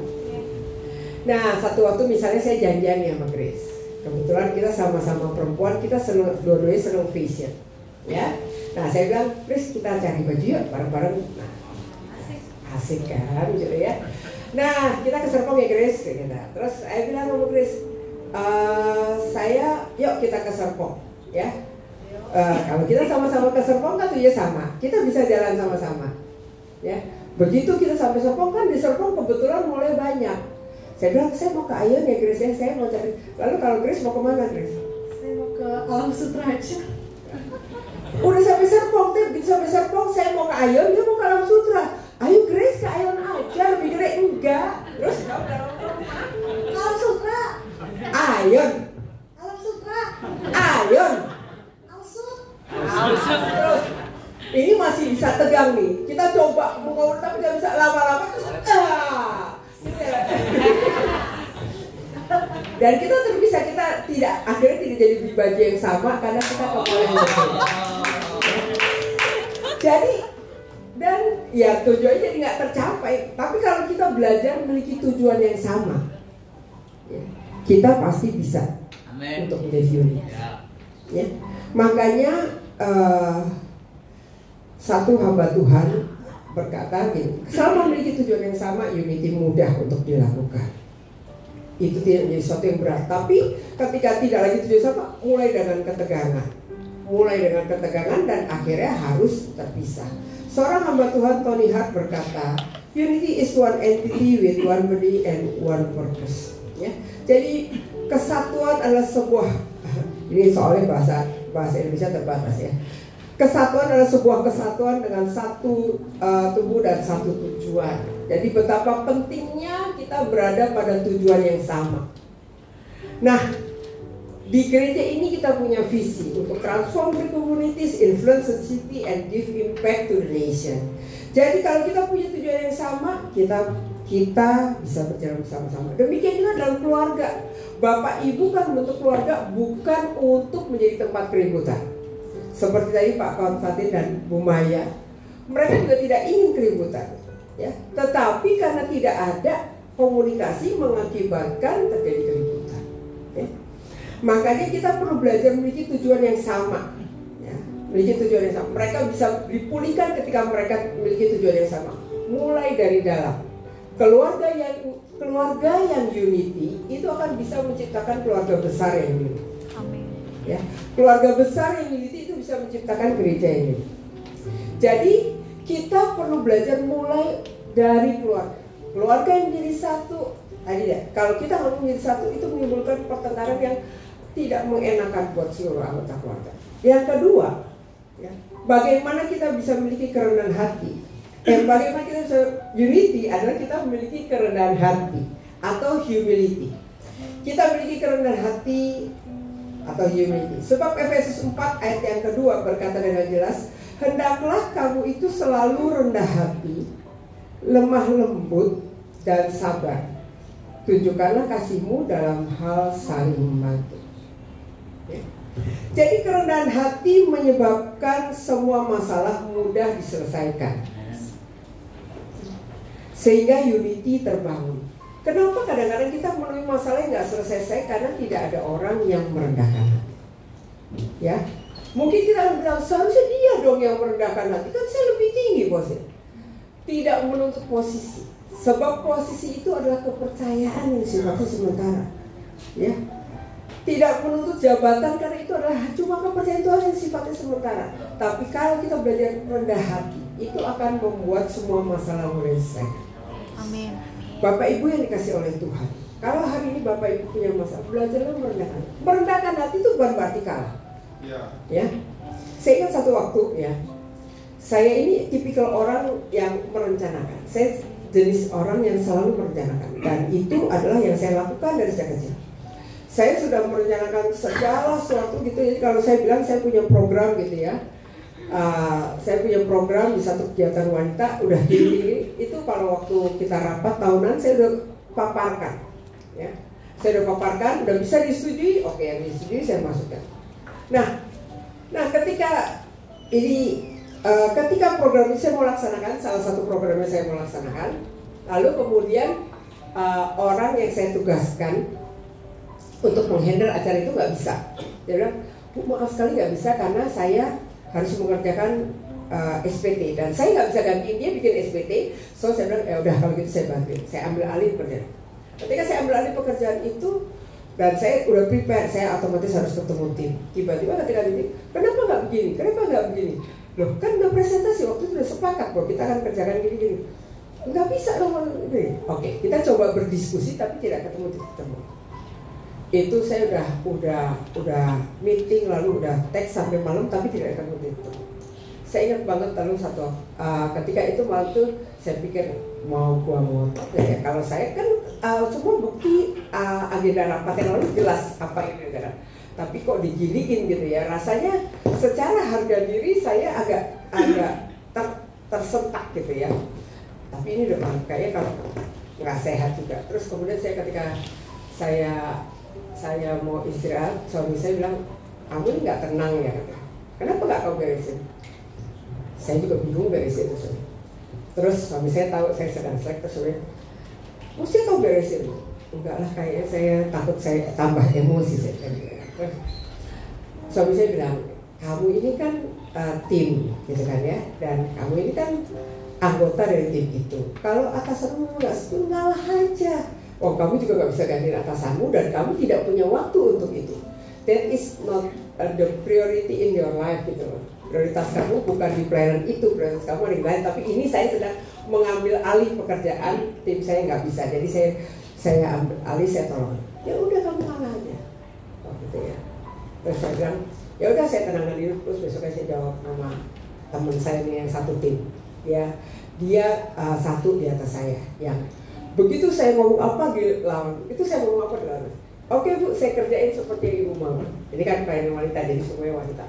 Nah, satu waktu misalnya saya janjian ya sama Chris. Kebetulan kita sama-sama perempuan, kita dua-duanya senang fashion, ya. Nah, saya bilang, Chris kita cari baju yuk bareng-bareng. Nah, asik kan, gitu ya. Nah, kita ke Serpong ya Chris, gitu. Terus saya bilang sama Chris, yuk kita ke Serpong, ya. Kalau kita sama-sama ke Serpong kan tujuannya sama, kita bisa jalan sama-sama, ya. Begitu kita sampai Serpong kan di Serpong kebetulan mulai banyak. Saya bilang, saya mau ke Ayon ya Grace ya, saya mau cari. Lalu kalau Grace mau kemana Grace? Saya mau ke Alam Sutra aja. Udah sampai Serpong, begitu sampai Serpong saya mau ke Ayon, dia mau ke Alam Sutra. Ayo Grace ke Ayon aja, lebih gede enggak. Terus Alam Sutra. Ayon. Alam Sutra. Ayon. Alsut. Terus ini masih bisa tegang nih. Kita coba mau tapi nggak bisa lama-lama terus dan kita terpisah, kita akhirnya tidak jadi beli baju yang sama karena kita kepala yang berbeda. Jadi dan ya tujuannya jadi nggak tercapai. Tapi kalau kita belajar memiliki tujuan yang sama, ya, kita pasti bisa untuk menjadi unik. Ya. Makanya satu hamba Tuhan berkata gini, selama memiliki tujuan yang sama, unity mudah untuk dilakukan. Itu tidak menjadi sesuatu yang berat. Tapi ketika tidak lagi tujuan sama, mulai dengan ketegangan dan akhirnya harus terpisah. Seorang hamba Tuhan Tony Hart berkata, unity is one entity with one body and one purpose. Ya, jadi kesatuan adalah sebuah, ini soalnya bahasa Indonesia terbatas ya. Kesatuan adalah sebuah kesatuan dengan satu tubuh dan satu tujuan. Jadi betapa pentingnya kita berada pada tujuan yang sama. Nah, di gereja ini kita punya visi untuk transform the communities, influence the city, and give impact to the nation. Jadi kalau kita punya tujuan yang sama, kita bisa berjalan bersama-sama. Demikian juga dalam keluarga. Bapak Ibu kan membentuk keluarga bukan untuk menjadi tempat keributan. Seperti tadi Pak Konstantin dan Bu Maya, mereka juga tidak ingin keributan, ya. Tetapi karena tidak ada komunikasi mengakibatkan terjadi keributan. Ya. Makanya kita perlu belajar memiliki tujuan yang sama, ya. Memiliki tujuan yang sama. Mereka bisa dipulihkan ketika mereka memiliki tujuan yang sama. Mulai dari dalam keluarga yang unity itu akan bisa menciptakan keluarga besar yang unity. Ya, keluarga besar yang unity itu bisa menciptakan gereja ini. Jadi kita perlu belajar mulai dari keluarga. Keluarga yang menjadi satu. Tadi ya, kalau kita ngomong menjadi satu itu menimbulkan pertengkaran yang tidak mengenakan buat seluruh anggota keluarga. Yang kedua, ya, bagaimana kita bisa memiliki kerendahan hati. Bagaimana kita bisa unity adalah kita memiliki kerendahan hati atau humility. Kita memiliki kerendahan hati atau humility. Sebab Efesus 4 ayat yang kedua berkata dengan jelas, hendaklah kamu itu selalu rendah hati, lemah lembut dan sabar. Tunjukkanlah kasihmu dalam hal saling membantu. Ya. Jadi kerendahan hati menyebabkan semua masalah mudah diselesaikan, sehingga unity terbangun. Kenapa kadang-kadang kita menemui masalah yang nggak selesai karena tidak ada orang yang merendahkan hati. Ya, mungkin kita bilang seharusnya dia dong yang merendahkan hati, kan saya lebih tinggi bosnya. Tidak menuntut posisi, sebab posisi itu adalah kepercayaan yang sifatnya sementara. Ya, tidak menuntut jabatan karena itu adalah cuma kepercayaan Tuhan yang sifatnya sementara. Tapi kalau kita belajar rendah hati, itu akan membuat semua masalah menyelesaikan. Amin. Bapak Ibu yang dikasih oleh Tuhan, kalau hari ini Bapak Ibu punya masalah, belajarlah merendahkan. Merendahkan hati itu bukan berarti kalah. Ya, saya ingat satu waktu ya, saya ini tipikal orang yang merencanakan. Saya jenis orang yang selalu merencanakan, dan itu adalah yang saya lakukan dari sejak kecil. Saya sudah merencanakan segala sesuatu gitu. Jadi kalau saya bilang saya punya program gitu ya, saya punya program di satu kegiatan wanita udah gini, itu kalau waktu kita rapat tahunan saya udah paparkan, ya, saya udah paparkan, udah bisa disetujui, oke, yang disetujui saya masukkan. Nah, ketika ini, ketika program ini saya mau laksanakan, salah satu programnya saya mau laksanakan, lalu kemudian orang yang saya tugaskan untuk menghandle acara itu nggak bisa. Dia bilang, Bu, maaf sekali nggak bisa karena saya harus mengerjakan SPT dan saya nggak bisa gantiin dia bikin SPT. So saya bilang, ya udah kalau gitu saya bantuin, saya ambil alih pekerjaan. Ketika saya ambil alih pekerjaan itu dan saya udah prepare, saya otomatis harus ketemu tim. Tiba-tiba ketika ini, kenapa nggak begini? Kenapa nggak begini? Loh, kan udah presentasi, waktu itu udah sepakat bahwa kita akan kerjakan gini-gini. Nggak bisa dong ini. Oke, kita coba berdiskusi tapi tidak ketemu. Itu saya udah meeting lalu udah teks sampai malam tapi tidak akan begitu. Saya ingat banget lalu ketika itu malam tuh saya pikir mau ngotot ya. Kalau saya kan semua bukti agenda rapat yang lalu jelas apa ini kan. Tapi kok diginiin gitu ya. Rasanya secara harga diri saya agak tersentak gitu ya. Tapi ini udah kayaknya kalau nggak sehat juga. Terus kemudian ketika saya mau istirahat, suami saya bilang, kamu ini nggak tenang ya? Kenapa nggak kau beresin? Saya juga bingung beresin itu. Terus suami saya tahu saya sedang slack, terus dia, mesti kau beresin? Enggak lah, kayaknya saya takut saya tambah emosi. Terus suami saya bilang, kamu ini kan tim, gitu kan ya, dan kamu ini kan anggota dari tim itu. Kalau atasanmu nggak setuju, ngalah aja. Oh, kamu juga nggak bisa gantiin atasanmu dan kamu tidak punya waktu untuk itu. That is not the priority in your life gitu loh. Prioritas kamu bukan di pelayanan itu, prioritas kamu di lain. Tapi ini saya sedang mengambil alih pekerjaan, tim saya nggak bisa. Jadi saya ambil alih, saya tolong. Ya udah kamu ngalah aja. Oh gitu ya. Terus saya bilang, ya udah saya tenangkan diri. Terus besoknya saya jawab sama teman saya nih yang satu tim. Dia satu di atas saya yang begitu saya ngomong apa di lawan, itu saya ngomong apa di lawan. Oke Bu, saya kerjain seperti yang Ibu mau. Ini kan pelayanan wanita, jadi semuanya wanita.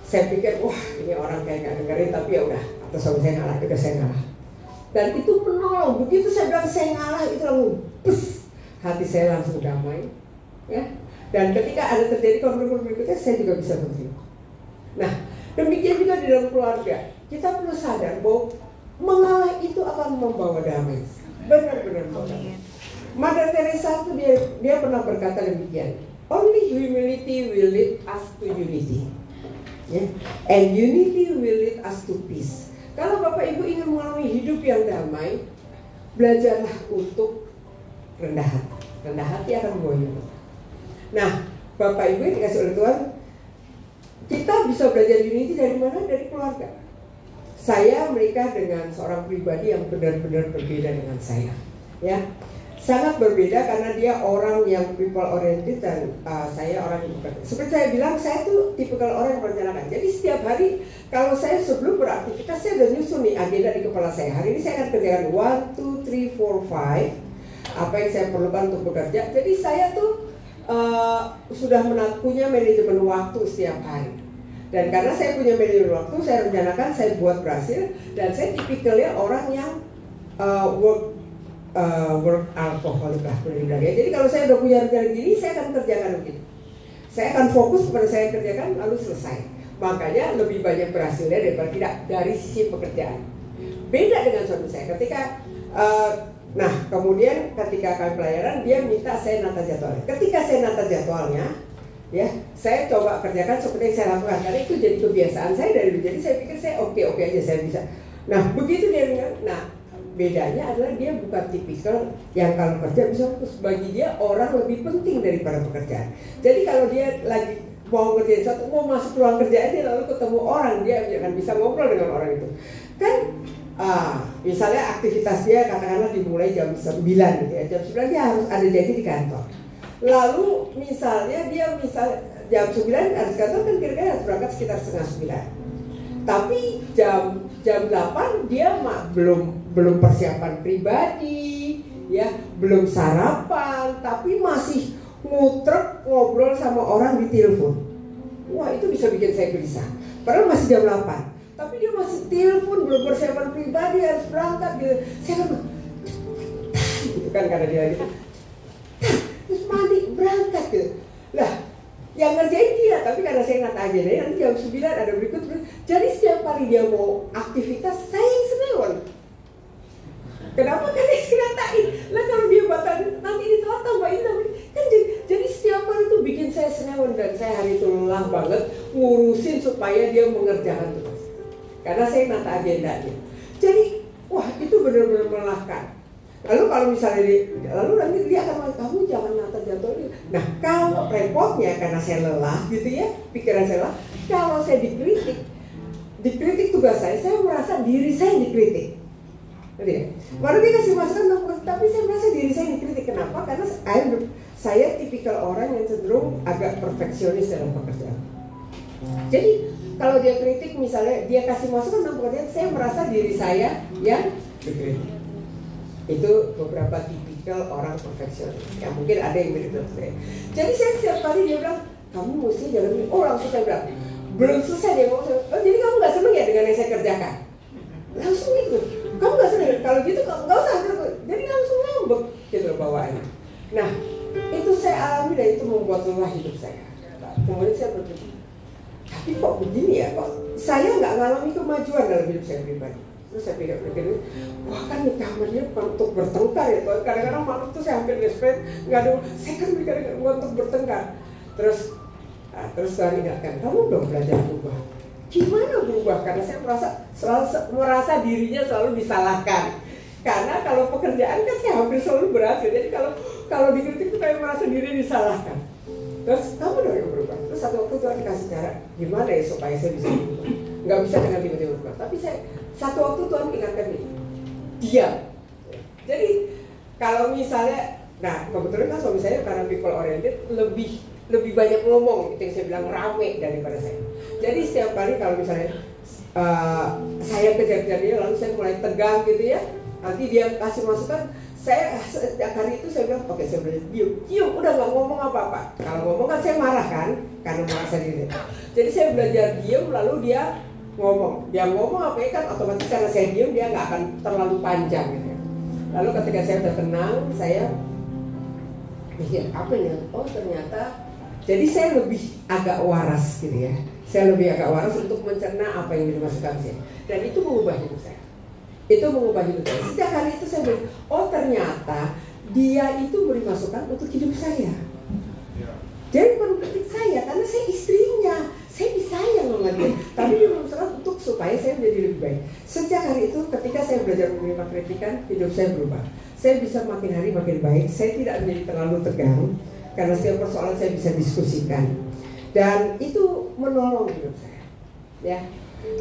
Saya pikir, wah ini orang kayak gak dengerin, tapi ya udah. Atau suami saya ngalah, udah saya ngalah. Dan itu menolong. Begitu saya bilang saya ngalah, itu langsung, hati saya langsung damai. Ya. Dan ketika ada terjadi konflik berikutnya, saya juga bisa menerima. Nah, demikian juga di dalam keluarga. Kita perlu sadar bahwa mengalah itu akan membawa damai, benar-benar membawa damai. Mother Teresa itu dia pernah berkata demikian. Only humility will lead us to unity, and unity will lead us to peace. Kalau Bapak Ibu ingin mengalami hidup yang damai, belajarlah untuk rendah hati. Rendah hati akan membawa unity. Nah, Bapak Ibu yang dikasih oleh Tuhan, kita bisa belajar unity dari mana? Dari keluarga. Saya menikah dengan seorang pribadi yang benar-benar berbeda dengan saya. Ya, Sangat berbeda karena dia orang yang people oriented dan saya orang yang bukan. Seperti saya bilang, saya tuh tipikal orang yang merencanakan. Jadi setiap hari kalau saya sebelum beraktivitas, saya udah nyusun nih agenda di kepala saya. Hari ini saya akan kerjakan 1, 2, 3, 4, 5 apa yang saya perlukan untuk bekerja. Jadi saya tuh sudah punya manajemen waktu setiap hari. Dan karena saya punya manajemen waktu, saya rencanakan, saya buat berhasil. Dan saya tipikalnya orang yang work alcoholic lah, ya. Jadi kalau saya udah punya rencana gini, saya akan kerjakan begini. Saya akan fokus pada saya kerjakan lalu selesai. Makanya lebih banyak berhasilnya daripada tidak dari sisi pekerjaan. Beda dengan suami saya. Ketika nah kemudian ketika kami pelayaran, dia minta saya nata jadwalnya. Ketika saya nata jadwalnya, ya saya coba kerjakan seperti yang saya lakukan karena itu jadi kebiasaan saya dari dulu. Jadi saya pikir saya oke aja saya bisa. Nah begitu dia bilang, nah bedanya adalah dia bukan tipikal yang kalau kerja bisa fokus. Bagi dia orang lebih penting daripada pekerjaan. Jadi kalau dia lagi mau ngerjain sesuatu, mau masuk ruang kerjaan, dia lalu ketemu orang, dia akan bisa ngobrol dengan orang itu. Kan misalnya aktivitas dia katakanlah dimulai jam 9 gitu ya. Jam 9 dia harus ada janji di kantor. Lalu misalnya dia jam 9 harus kantor, kan kira-kira harus berangkat sekitar setengah 9. Tapi jam 8 dia belum persiapan pribadi, ya, belum sarapan, tapi masih ngutrek ngobrol sama orang di telepon. Wah, itu bisa bikin saya gelisah. Padahal masih jam 8, tapi dia masih telepon, belum persiapan pribadi, harus berangkat gitu. Saya kan gitu kan karena dia gitu. Terus mandi berangkat gitu. Lah, yang ngerjain dia, tapi karena saya nggak aja deh, nanti jam 9 ada berikut. Jadi setiap kali dia mau aktivitas, saya yang senewan. Kenapa? Karena saya ngatain. Lah kalau dia batalin, nanti ini telat tambahin kan jadi setiap kali itu bikin saya senewan. Dan saya hari itu lelah banget ngurusin supaya dia mengerjakan tugas. Karena saya nata agendanya. Jadi, wah itu benar-benar melelahkan. Lalu kalau misalnya lalu nanti dia akan bilang, kamu jangan nata jadwalnya. Nah kalau repotnya karena saya lelah gitu ya, pikiran saya lelah. Kalau saya dikritik tugas saya merasa diri saya dikritik. Jadi ya, baru dia kasih masukan, tapi saya merasa diri saya dikritik. Kenapa? Karena saya tipikal orang yang cenderung agak perfeksionis dalam pekerjaan. Jadi kalau dia kritik misalnya, dia kasih masukan dalam pekerjaan, saya merasa diri saya yang dikritik. Itu beberapa tipikal orang perfeksionis. Ya mungkin ada yang mirip dengan saya. Jadi saya setiap kali dia bilang, kamu mesti jangan begini. Oh langsung saya bilang, belum selesai dia ngomong. Oh jadi kamu nggak seneng ya dengan yang saya kerjakan? Langsung gitu. Kamu nggak seneng? Kalau gitu nggak usah. Jadi langsung ngambek gitu bawaannya. Nah itu saya alami dan itu membuat lelah hidup saya. Kemudian saya berpikir, tapi kok begini ya? Kok saya nggak ngalami kemajuan dalam hidup saya pribadi? Terus saya pikir, wah kan nikah sama dia bukan untuk bertengkar ya. Kadang-kadang malam tuh saya hampir desperate, nggak ada. Saya kan kadang-kadang bukan untuk bertengkar. Terus Tuhan ingatkan, kamu belum belajar berubah. Gimana berubah? Karena saya merasa dirinya selalu disalahkan. Karena kalau pekerjaan kan saya hampir selalu berhasil. Jadi kalau dikritik itu kayak merasa diri disalahkan. Terus kamu dong yang berubah. Terus satu waktu Tuhan kasih cara gimana ya supaya saya bisa berubah. Nggak bisa dengan tiba-tiba berubah. Tapi satu waktu Tuhan ingatkan ini, diam. Jadi kalau misalnya, nah kebetulan kan suami saya karena people oriented lebih banyak ngomong, itu yang saya bilang rame daripada saya. Jadi setiap kali kalau misalnya saya kejar-kejar dia, lalu saya mulai tegang gitu ya, nanti dia kasih masukan, saya setiap hari itu saya bilang, oke saya belajar diam, udah nggak ngomong apa-apa. Kalau ngomong kan saya marah kan, karena merasa diri. Jadi saya belajar diam, lalu dia ngomong apa ya kan otomatis karena saya diam dia nggak akan terlalu panjang gitu ya. Lalu ketika saya udah tenang, saya mikir apa ya? Oh ternyata jadi saya lebih agak waras gitu ya. Saya lebih agak waras untuk mencerna apa yang dimasukkan saya. Dan itu mengubah hidup saya. Itu mengubah hidup saya. Sejak hari itu saya bilang, oh ternyata dia itu beri masukan untuk hidup saya. Dia bukan kritik saya karena saya istrinya. Saya disayang sama dia, tapi dia berusaha untuk supaya saya menjadi lebih baik. Sejak hari itu, ketika saya belajar menerima kritikan, hidup saya berubah. Saya bisa makin hari makin baik. Saya tidak menjadi terlalu tegang karena setiap persoalan saya bisa diskusikan. Dan itu menolong hidup saya. Ya,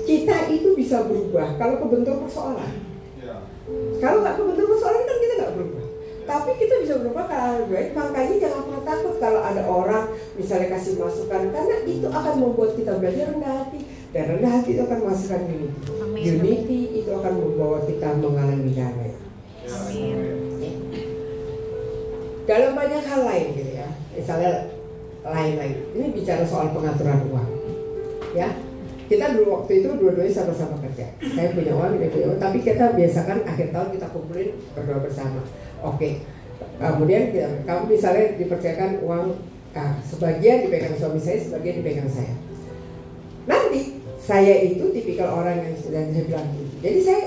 kita itu bisa berubah kalau kebentur persoalan. Kalau nggak kebentur persoalan kan kita nggak berubah. Tapi kita bisa berubah ke arah baik. Makanya jangan pernah takut kalau ada orang misalnya kasih masukan, karena itu akan membuat kita belajar rendah hati. Dan rendah hati itu akan menghasilkan unity. Unity itu akan membawa kita mengalami damai. Dalam banyak hal lain gitu ya. Misalnya lain-lain. Ini bicara soal pengaturan uang. Ya. Kita dulu waktu itu dua-duanya sama-sama kerja. Saya punya uang, dia punya uang, tapi kita biasakan akhir tahun kita kumpulin berdoa bersama. Oke. Kemudian kamu misalnya dipercayakan uang, sebagian dipegang suami saya, sebagian dipegang saya. Nanti saya itu tipikal orang yang sudah saya bilang gitu. Jadi saya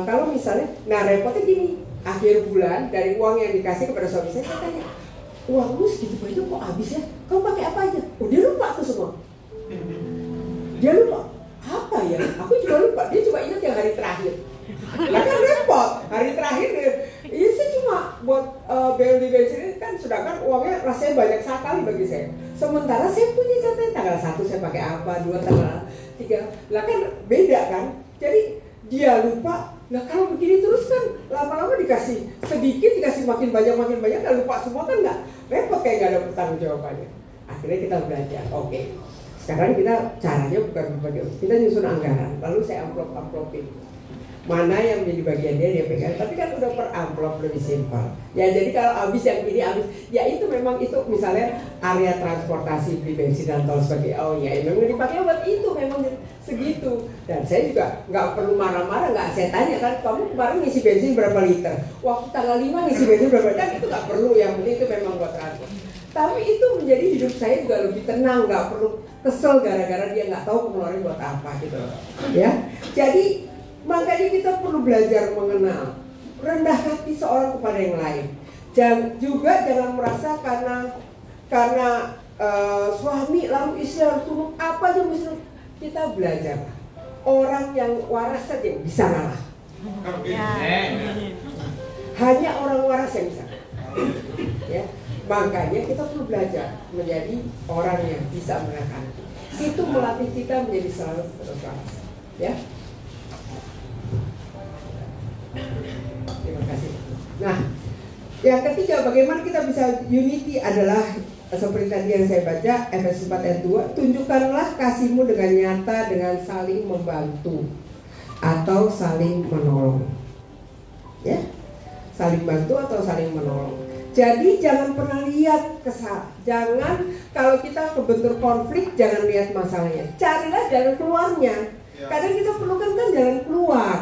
kalau misalnya, nah repotnya gini, akhir bulan dari uang yang dikasih kepada suami saya tanya, uangmu segitu banyak kok habis ya? Kamu pakai apa aja? Oh dia lupa tuh semua. Dia lupa, apa ya? Aku juga lupa, dia cuma ingat yang hari terakhir. Lah kan repot, hari terakhir iya saya cuma buat beli bensin kan, sedangkan uangnya rasanya banyak sekali bagi saya. Sementara saya punya catatan tanggal 1 saya pakai apa, 2 tanggal 3. Lah kan beda kan? Jadi dia lupa. Nah kalau begini terus kan lama-lama dikasih sedikit, dikasih makin banyak, kan lupa semua kan nggak repot, kayak nggak ada pertanggung jawabannya. Akhirnya kita belajar, oke. Sekarang kita caranya bukan berbagi, kita nyusun anggaran, lalu saya amplopin mana yang menjadi bagian dia pegang, tapi kan udah per amplop lebih simpel. Ya jadi kalau habis yang ini habis, ya itu memang itu misalnya area transportasi beli bensin dan tol sebagai oh ya memang dipakai buat itu memang segitu. Dan saya juga nggak perlu marah-marah, nggak saya tanya kan kamu kemarin ngisi bensin berapa liter, waktu tanggal 5 ngisi bensin berapa liter, kan itu nggak perlu, yang penting itu memang buat transport. Tapi itu menjadi hidup saya juga lebih tenang, nggak perlu kesel gara-gara dia nggak tahu pengeluaran buat apa gitu, ya. Jadi makanya kita perlu belajar mengenal rendah hati seorang kepada yang lain. Jangan merasa karena suami lalu istri harus turun apa aja mesti. Kita belajar orang yang waras saja bisa ngalah. Hanya orang waras yang bisa. Ya. Makanya kita perlu belajar menjadi orang yang bisa menahan. Itu melatih kita menjadi selalu berwaras. Ya. Terima kasih. Nah, yang ketiga bagaimana kita bisa unity adalah seperti tadi yang saya baca Efesus 4 ayat 2, tunjukkanlah kasihmu dengan nyata dengan saling membantu atau saling menolong. Ya. Saling bantu atau saling menolong. Jadi jangan pernah lihat jangan kalau kita kebentur konflik jangan lihat masalahnya. Carilah jalan keluarnya. Kadang kita perlukan kan jalan keluar.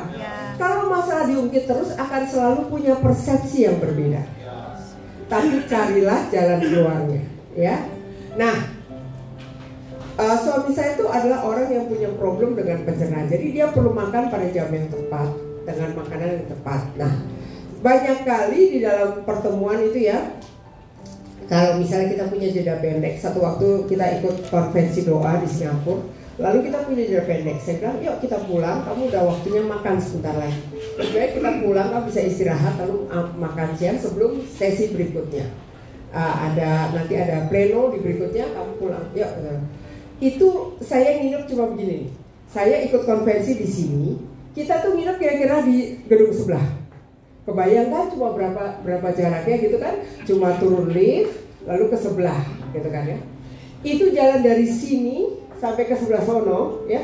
Kalau masalah diungkit terus akan selalu punya persepsi yang berbeda. Tapi carilah jalan keluarnya, ya. Nah, suami saya itu adalah orang yang punya problem dengan pencernaan. Jadi dia perlu makan pada jam yang tepat dengan makanan yang tepat. Nah, banyak kali di dalam pertemuan itu ya, kalau misalnya kita punya jeda pendek, satu waktu kita ikut konvensi doa di Singapura. Lalu kita punya jeda pendek, saya bilang yuk kita pulang, kamu udah waktunya makan sebentar lagi. Lebih baik kita pulang, kamu bisa istirahat lalu makan siang sebelum sesi berikutnya. Nanti ada pleno di berikutnya, kamu pulang. Yuk. Itu saya nginep cuma begini. Saya ikut konvensi di sini, kita tuh nginep kira-kira di gedung sebelah. Kebayangkan cuma berapa jaraknya gitu kan? Cuma turun lift, lalu ke sebelah gitu kan ya. Itu jalan dari sini sampai ke sebelah sono ya,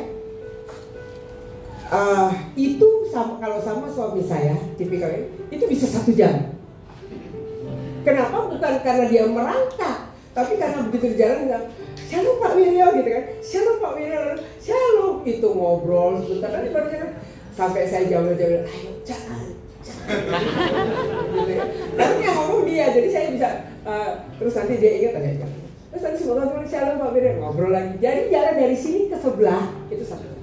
itu kalau sama suami saya tipikalnya itu bisa 1 jam. Kenapa? Bukan karena dia merangkak, tapi karena begitu di jalan bilang shalom Pak Wiryo gitu kan, shalom Pak Wiryo, shalom, itu ngobrol sebentar nanti baru jalan sampai saya jawab ayo jalan gitu ya. Tapi yang ngomong dia, jadi saya bisa terus nanti dia ingat aja. Terus nanti semua orang shalom Pak Wiryo ngobrol lagi. Jadi jalan dari sini ke sebelah itu 1 jam.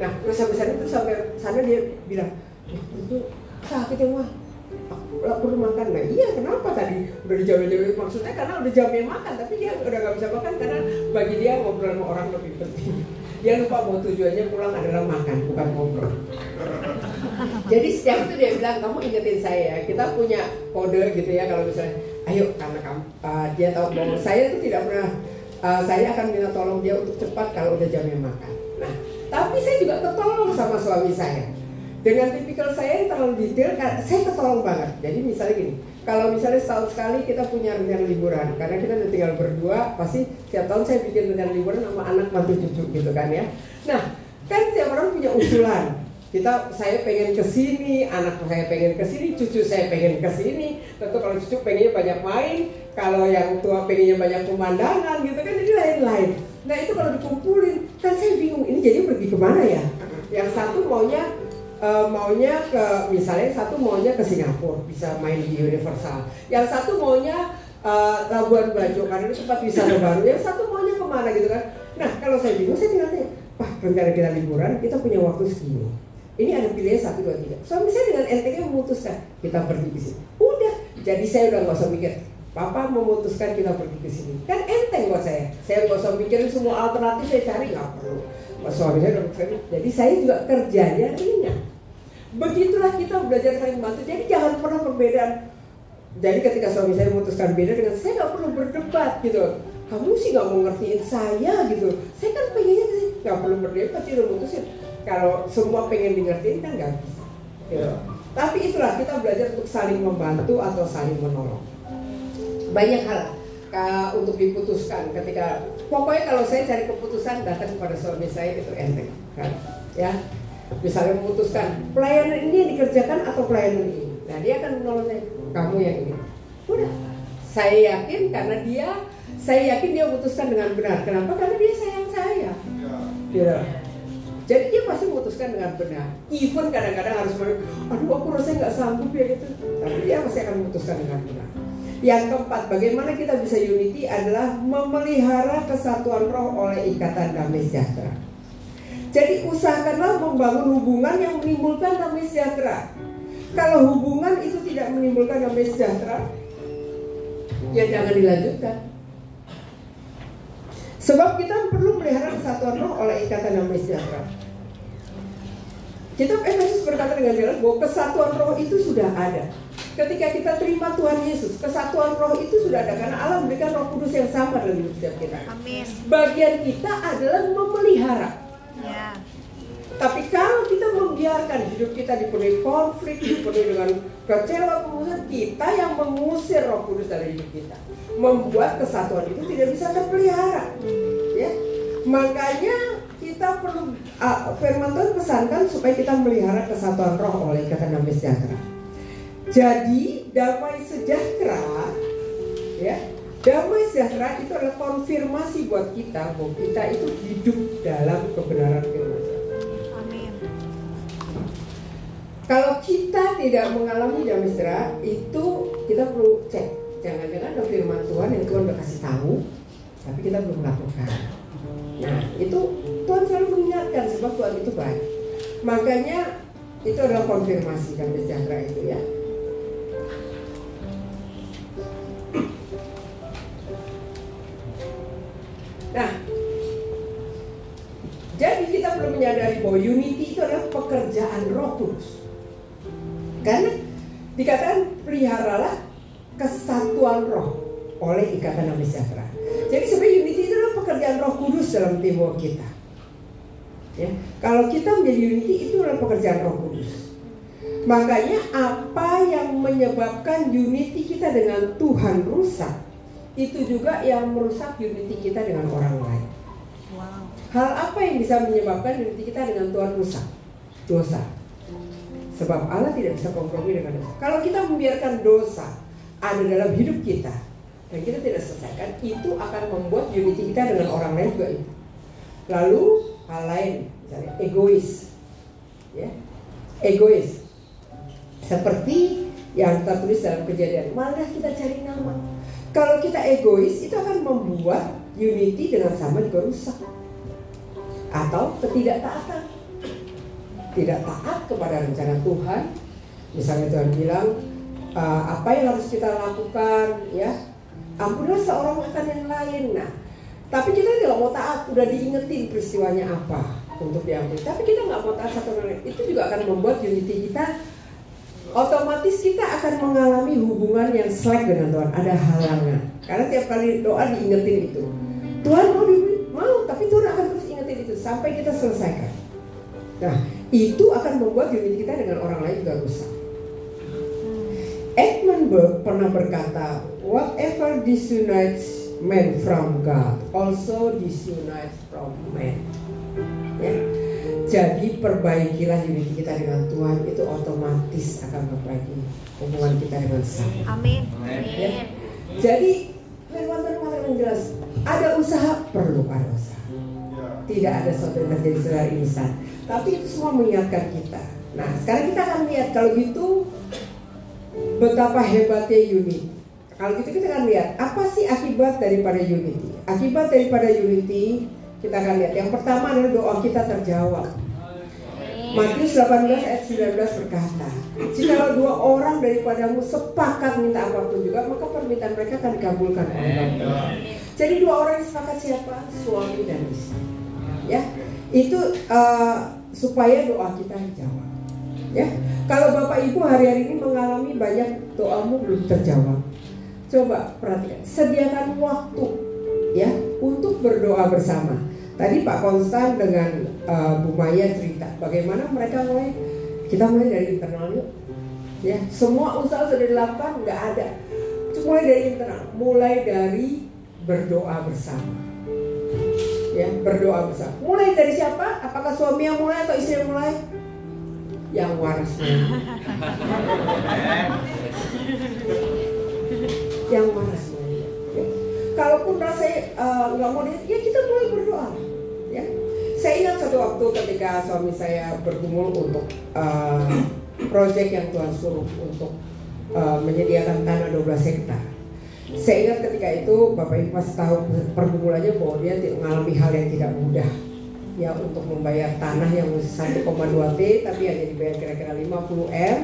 Nah terus sampai sana, terus sampai sana dia bilang, itu sakit ya mah, aku perlu makan. Nah iya kenapa tadi udah dijauh-jauh, maksudnya karena udah jamnya makan, tapi dia udah gak bisa makan karena bagi dia ngobrol sama orang lebih penting. Dia lupa mau tujuannya pulang adalah makan, bukan ngobrol. Jadi setiap itu dia bilang, kamu ingetin saya, kita punya kode gitu ya, kalau misalnya ayo karena kamu, dia tahu bahwa saya itu tidak pernah, saya akan minta tolong dia untuk cepat kalau udah jamnya makan. Nah, tapi saya juga ketolong sama suami saya. Dengan tipikal saya yang terlalu detail, saya ketolong banget. Jadi misalnya gini, Kalau misalnya setahun sekali kita punya rencana liburan, karena kita udah tinggal berdua, pasti setiap tahun saya bikin rencana liburan sama anak mantu cucu gitu kan ya. Nah, kan tiap orang punya usulan. Saya pengen ke sini, anak saya pengen ke sini, cucu saya pengen ke sini. Tentu kalau cucu pengennya banyak main, kalau yang tua pengennya banyak pemandangan gitu kan, jadi lain-lain. Nah itu kalau dikumpulin, kan saya bingung ini jadi pergi kemana ya? Yang satu maunya ke, misalnya satu maunya ke Singapura, bisa main di Universal. Yang satu maunya Labuan Bajo karena itu tempat wisata baru. Yang satu maunya kemana gitu kan? Nah kalau saya bingung, saya tinggal tanya, Pak, rencana kita liburan, kita punya waktu segini. Ini ada pilihan 1, 2, 3. Suami saya dengan entengnya memutuskan kita pergi ke sini. Udah, jadi saya udah nggak usah mikir. Papa memutuskan kita pergi ke sini. Kan enteng buat saya. Saya nggak usah mikirin semua alternatif, saya cari nggak perlu. Suami saya udah memutuskan. Jadi saya juga kerjanya ringan. Begitulah kita belajar saling bantu. Jadi jangan pernah perbedaan. Jadi ketika suami saya memutuskan beda dengan saya, nggak perlu berdebat gitu. Kamu sih nggak mau ngertiin saya gitu. Saya kan pengennya nggak perlu berdebat, udah memutusin. Kalau semua pengen di ngertiin kan nggak bisa. Gitu. Tapi itulah kita belajar untuk saling membantu atau saling menolong. Banyak hal untuk diputuskan ketika pokoknya kalau saya cari keputusan datang kepada suami saya itu enteng kan ya. Misalnya memutuskan pelayanan ini yang dikerjakan atau pelayanan ini. Nah dia akan menolong saya, kamu yang ini. Udah, saya yakin karena saya yakin dia memutuskan dengan benar. Kenapa? Karena dia sayang saya. Gitu. Jadi dia pasti memutuskan dengan benar. Even kadang-kadang harus aduh aku rasanya nggak sanggup ya gitu. Tapi dia pasti akan memutuskan dengan benar. Yang keempat, bagaimana kita bisa unity adalah memelihara kesatuan roh oleh ikatan damai sejahtera. Jadi usahakanlah membangun hubungan yang menimbulkan damai sejahtera. Kalau hubungan itu tidak menimbulkan damai sejahtera, ya jangan dilanjutkan. Sebab kita perlu melihara kesatuan roh oleh ikatan damai sejahtera. Kitab Efesus berkata dengan jelas bahwa kesatuan roh itu sudah ada. Ketika kita terima Tuhan Yesus, kesatuan roh itu sudah ada karena Allah memberikan Roh Kudus yang sama dalam hidup setiap kita. Amin. Bagian kita adalah memelihara. Ya. Tapi kalau kita membiarkan hidup kita dipenuhi konflik, dipenuhi dengan kecewa, kita yang mengusir Roh Kudus dari hidup kita, membuat kesatuan itu tidak bisa terpelihara. Ya, makanya kita perlu firman Tuhan pesankan supaya kita melihara kesatuan roh oleh ikatan damai sejahtera. Jadi damai sejahtera, ya, damai sejahtera itu adalah konfirmasi buat kita bahwa kita itu hidup dalam kebenaran firman Tuhan. Amin. Kalau kita tidak mengalami damai sejahtera, itu kita perlu cek. Jangan-jangan ada firman Tuhan yang Tuhan udah kasih tahu, tapi kita belum melakukan. Nah, itu Tuhan selalu mengingatkan sebab Tuhan itu baik. Makanya itu adalah konfirmasi damai sejahtera itu ya. Nah, jadi kita perlu menyadari bahwa unity itu adalah pekerjaan Roh Kudus. Karena dikatakan peliharalah kesatuan roh oleh ikatan damai sejahtera. Jadi sebenarnya unity itu adalah pekerjaan Roh Kudus dalam teamwork kita. Ya, kalau kita menjadi unity itu adalah pekerjaan Roh Kudus. Makanya apa yang menyebabkan unity kita dengan Tuhan rusak, itu juga yang merusak unity kita dengan orang lain. Wow. Hal apa yang bisa menyebabkan unity kita dengan Tuhan rusak? Dosa. Sebab Allah tidak bisa kompromi dengan dosa. Kalau kita membiarkan dosa ada dalam hidup kita dan kita tidak selesaikan, itu akan membuat unity kita dengan orang lain juga itu. Lalu hal lain, misalnya egois, ya, egois. Seperti yang tertulis dalam Kejadian, malah kita cari nama. Kalau kita egois, itu akan membuat unity dengan sama juga rusak. Atau ketidaktaatan. Tidak taat kepada rencana Tuhan. Misalnya Tuhan bilang, apa yang harus kita lakukan, ya, ampunilah seorang akan yang lain. Nah, tapi kita tidak mau taat, udah diingetin peristiwanya apa untuk diampuni. Tapi kita nggak mau taat satu sama lain. Itu juga akan membuat unity kita, otomatis kita akan mengalami hubungan yang slack dengan Tuhan. Ada halangan. Karena tiap kali doa diingetin itu. Tuhan mau, tapi Tuhan akan terus ingetin itu sampai kita selesaikan. Nah, itu akan membuat unity kita dengan orang lain juga rusak. Edmund Burke pernah berkata, whatever disunites man from God also disunites from man. Ya. Jadi perbaikilah unity kita dengan Tuhan, itu otomatis akan memperbaiki hubungan kita dengan Sang. Amin. Ya. Jadi firman Tuhan mengatakan jelas, ada usaha, perlu ada usaha. Tidak ada sesuatu yang terjadi secara instan. Tapi itu semua mengingatkan kita. Nah, sekarang kita akan lihat kalau gitu betapa hebatnya unity. Kalau gitu kita akan lihat apa sih akibat daripada unity. Akibat daripada unity kita akan lihat. Yang pertama adalah doa kita terjawab. Matius 18 ayat 19 berkata, jikalau dua orang daripadamu sepakat minta apapun juga, maka permintaan mereka akan dikabulkan oleh Bapa. Jadi dua orang yang sepakat siapa? Suami dan istri. Ya, itu supaya doa kita dijawab. Ya, kalau Bapak Ibu hari-hari ini mengalami banyak doamu belum terjawab, coba perhatikan, sediakan waktu ya untuk berdoa bersama. Tadi Pak Konstan dengan Bu Maya cerita bagaimana mereka kita mulai dari internal yuk. Ya, semua usaha sudah dilakukan, nggak ada. Mulai dari internal, mulai dari berdoa bersama. Ya, berdoa bersama. Mulai dari siapa? Apakah suami yang mulai atau istri yang mulai? Yang waras mulai. Yang waras mulai. Ya. Kalaupun rasanya nggak mau, ya kita mulai berdoa. Ya, saya ingat satu waktu ketika suami saya bergumul untuk proyek yang Tuhan suruh untuk menyediakan tanah 12 hektar. Saya ingat ketika itu Bapak Ibu pasti tahu pergumulannya bahwa dia mengalami hal yang tidak mudah. Ya, untuk membayar tanah yang 1,2 T tapi hanya dibayar kira-kira 50 M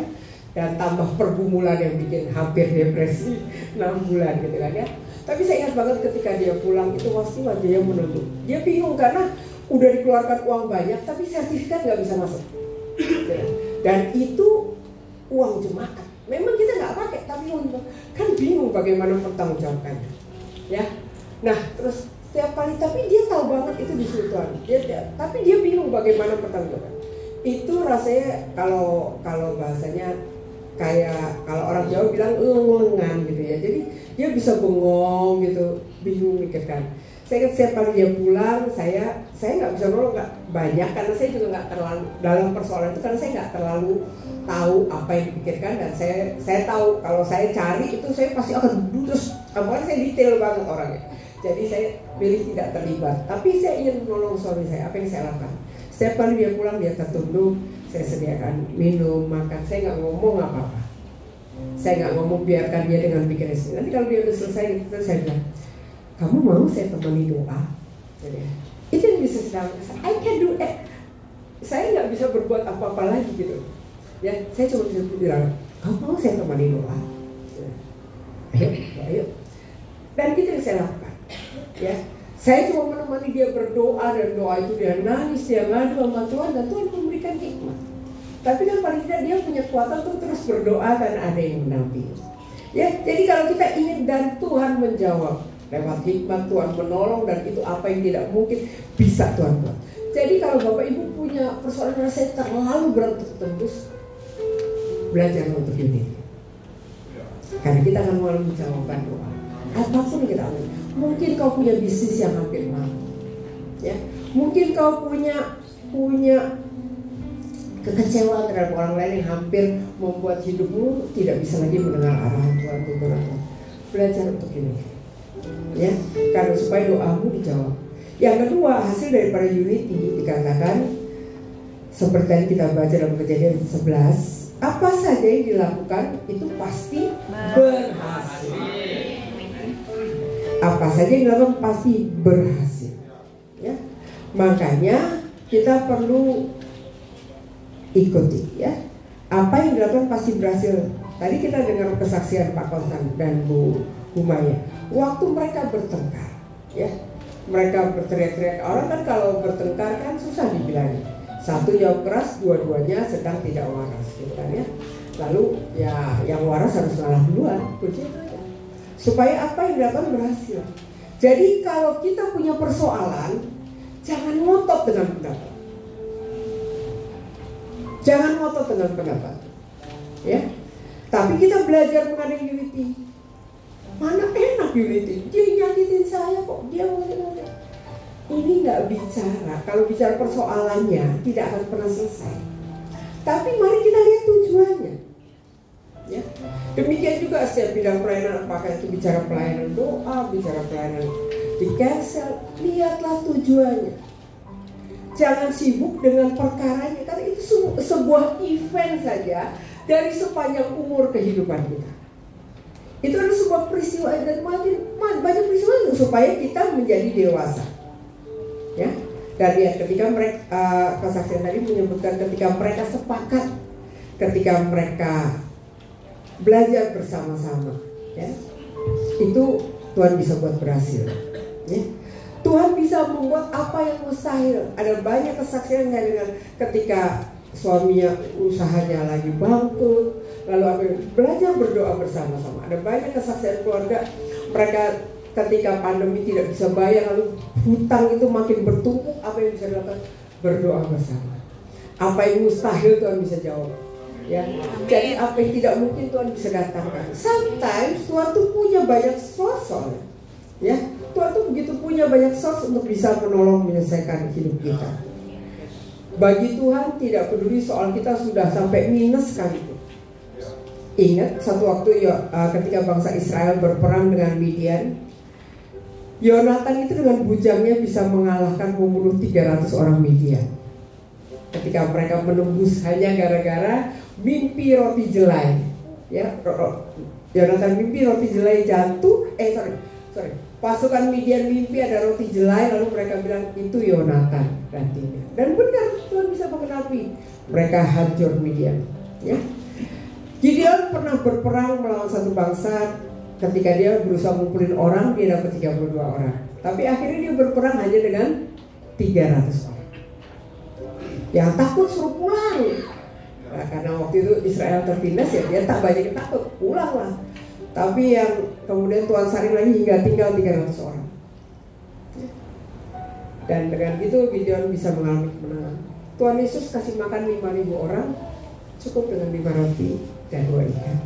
dan tambah pergumulan yang bikin hampir depresi 6 bulan gitu kan ya. Tapi saya ingat banget ketika dia pulang itu pasti wajahnya menunduk. Dia bingung karena udah dikeluarkan uang banyak tapi sertifikat nggak bisa masuk. Dan itu uang jemaat. Memang kita nggak pakai tapi kan bingung bagaimana pertanggungjawabannya. Ya. Nah terus setiap kali tapi dia tahu banget itu disuruh Tuhan. Tapi dia bingung bagaimana pertanggungjawaban. Itu rasanya kalau bahasanya kayak kalau orang Jawa bilang lengan gitu ya. Jadi dia bisa bengong gitu, bingung mikirkan. Saya ingat setiap kali dia pulang, saya nggak bisa nolong nggak banyak karena saya juga nggak terlalu dalam persoalan itu karena saya nggak terlalu tahu apa yang dipikirkan dan saya tahu kalau saya cari itu saya pasti akan terus apalagi saya detail banget orangnya. Jadi saya pilih tidak terlibat. Tapi saya ingin menolong suami saya. Apa yang saya lakukan? Setiap kali dia pulang dia tertunduk, saya sediakan minum, makan. Saya nggak ngomong apa-apa. Saya nggak ngomong, biarkan dia dengan pikiran sendiri. Nanti kalau dia udah selesai, itu saya bilang, kamu mau saya temani doa? Jadi, itu yang bisa sedang. I can do it. Saya nggak bisa berbuat apa-apa lagi gitu. Ya, saya cuma bisa bilang, kamu mau saya temani doa? Ayo. Dan itu yang saya lakukan. Ya, saya cuma menemani dia berdoa dan doa itu dia nangis, dia ngadu sama Tuhan dan Tuhan memberikan hikmat. Tapi kan paling tidak dia punya kekuatan untuk terus berdoa dan ada yang mendampingi. Ya, jadi kalau kita ingin dan Tuhan menjawab lewat hikmat, Tuhan menolong dan itu apa yang tidak mungkin bisa Tuhan buat. Jadi kalau Bapak Ibu punya persoalan rasanya terlalu berat untuk tembus, belajar untuk ini. Karena kita akan mengalami jawaban doa. Apapun yang kita alami. Mungkin kau punya bisnis yang hampir mati, ya. Mungkin kau punya kekecewaan terhadap orang lain yang hampir membuat hidupmu tidak bisa lagi mendengar arahan Tuhan, tuntunan Tuhan. Belajar untuk ini, ya, karena supaya doamu dijawab. Yang kedua, hasil daripada unity dikatakan seperti yang kita baca dalam Kejadian 11, apa saja yang dilakukan itu pasti berhasil. Apa saja yang dilakukan pasti berhasil, ya. Makanya kita perlu ikuti, ya. Apa yang dilakukan pasti berhasil. Tadi kita dengar kesaksian Pak Konstan dan Bu Maya. Waktu mereka bertengkar, ya, mereka berteriak-teriak. Orang kan kalau bertengkar kan susah dibilangin. Satu jawab keras, dua-duanya sedang tidak waras, gitu kan ya. Lalu ya yang waras harus ngalah duluan, begitu. Supaya apa yang dilakukan berhasil. Jadi kalau kita punya persoalan, jangan ngotot dengan pendapat. Jangan ngotot dengan pendapat. Ya. Tapi kita belajar mengenai unity. Mana enak unity? Dia nyakitin saya kok, dia ngomong. Ini nggak bicara. Kalau bicara persoalannya tidak akan pernah selesai. Tapi mari kita lihat tujuannya. Ya. Demikian juga setiap bidang pelayanan, apakah itu bicara pelayanan doa, bicara pelayanan di cancel, lihatlah tujuannya. Jangan sibuk dengan perkaranya, karena itu sebuah event saja dari sepanjang umur kehidupan kita. Itu adalah sebuah peristiwa dan banyak peristiwa itu supaya kita menjadi dewasa. Ya, dan lihat ketika mereka kesaksian tadi menyebutkan ketika mereka sepakat, ketika mereka belajar bersama-sama, ya, itu Tuhan bisa buat berhasil. Ya. Tuhan bisa membuat apa yang mustahil. Ada banyak kesaksian dengan ketika suaminya usahanya lagi bangkrut, lalu belajar berdoa bersama-sama. Ada banyak kesaksian keluarga mereka ketika pandemi tidak bisa bayar, lalu hutang itu makin bertumpuk, apa yang bisa dilakukan? Berdoa bersama. Apa yang mustahil Tuhan bisa jawab. Ya, jadi apa yang tidak mungkin Tuhan bisa datangkan. Sometimes Tuhan tuh punya banyak source, ya. Tuhan tuh begitu punya banyak source untuk bisa menolong menyelesaikan hidup kita. Bagi Tuhan tidak peduli soal kita sudah sampai minus sekalipun. Ingat satu waktu ketika bangsa Israel berperang dengan Midian, Yonatan itu dengan bujangnya bisa mengalahkan membunuh 300 orang Midian. Ketika mereka menembus hanya gara-gara mimpi roti jelai, ya, Yonatan mimpi roti jelai jatuh, pasukan Midian mimpi ada roti jelai, lalu mereka bilang itu Yonatan gantinya. Dan benar Tuhan bisa mengenapi, mereka hancur Midian. Ya. Gideon pernah berperang melawan satu bangsa, ketika dia berusaha ngumpulin orang dia dapat 32 orang. Tapi akhirnya dia berperang hanya dengan 300 orang. Yang takut suruh pulang. Nah, karena waktu itu Israel tertindas ya dia tak banyak yang takut, pulanglah. Tapi yang kemudian Tuhan saring lagi hingga tinggal 300 orang. Dan dengan itu Gideon bisa mengalami kemenangan. Tuhan Yesus kasih makan 5.000 orang, cukup dengan 5 roti dan 2 ikan.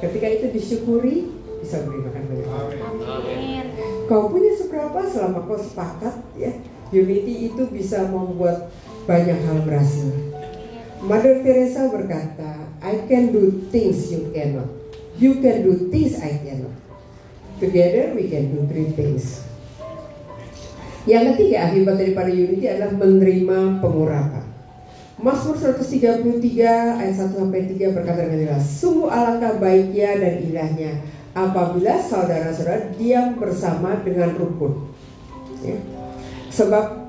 Ketika itu disyukuri, bisa beri makan banyak orang. Amin. Kau punya seberapa selama kau sepakat, ya. Unity itu bisa membuat banyak hal berhasil. Mother Teresa berkata, I can do things you cannot. You can do things I cannot. Together we can do 3 things. Yang ketiga, akibat daripada unity adalah menerima pengurapan. Mazmur 133 ayat 1-3 berkata dengan jelas, sungguh alangkah baiknya dan indahnya apabila saudara-saudara diam bersama dengan rukun. Ya. Sebab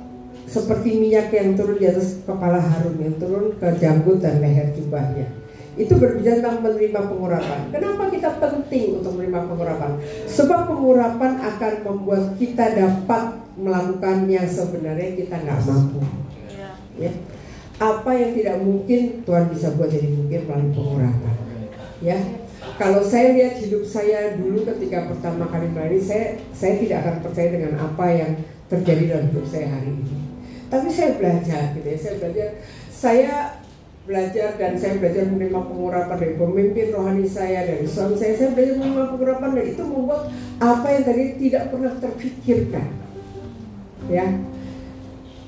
seperti minyak yang turun di atas kepala Harun, yang turun ke janggut dan leher jubahnya. Itu berbicara tentang menerima pengurapan. Kenapa kita penting untuk menerima pengurapan? Sebab pengurapan akan membuat kita dapat melakukan yang sebenarnya kita nggak mampu. Ya. Apa yang tidak mungkin Tuhan bisa buat jadi mungkin melalui pengurapan. Ya. Kalau saya lihat hidup saya dulu ketika pertama kali melayani, saya tidak akan percaya dengan apa yang terjadi dalam hidup saya hari ini. Tapi saya belajar, gitu ya. Saya belajar dan saya belajar menerima pengurapan dari pemimpin rohani saya, dari suami saya. Saya belajar menerima pengurapan dan itu membuat apa yang tadi tidak pernah terpikirkan, ya,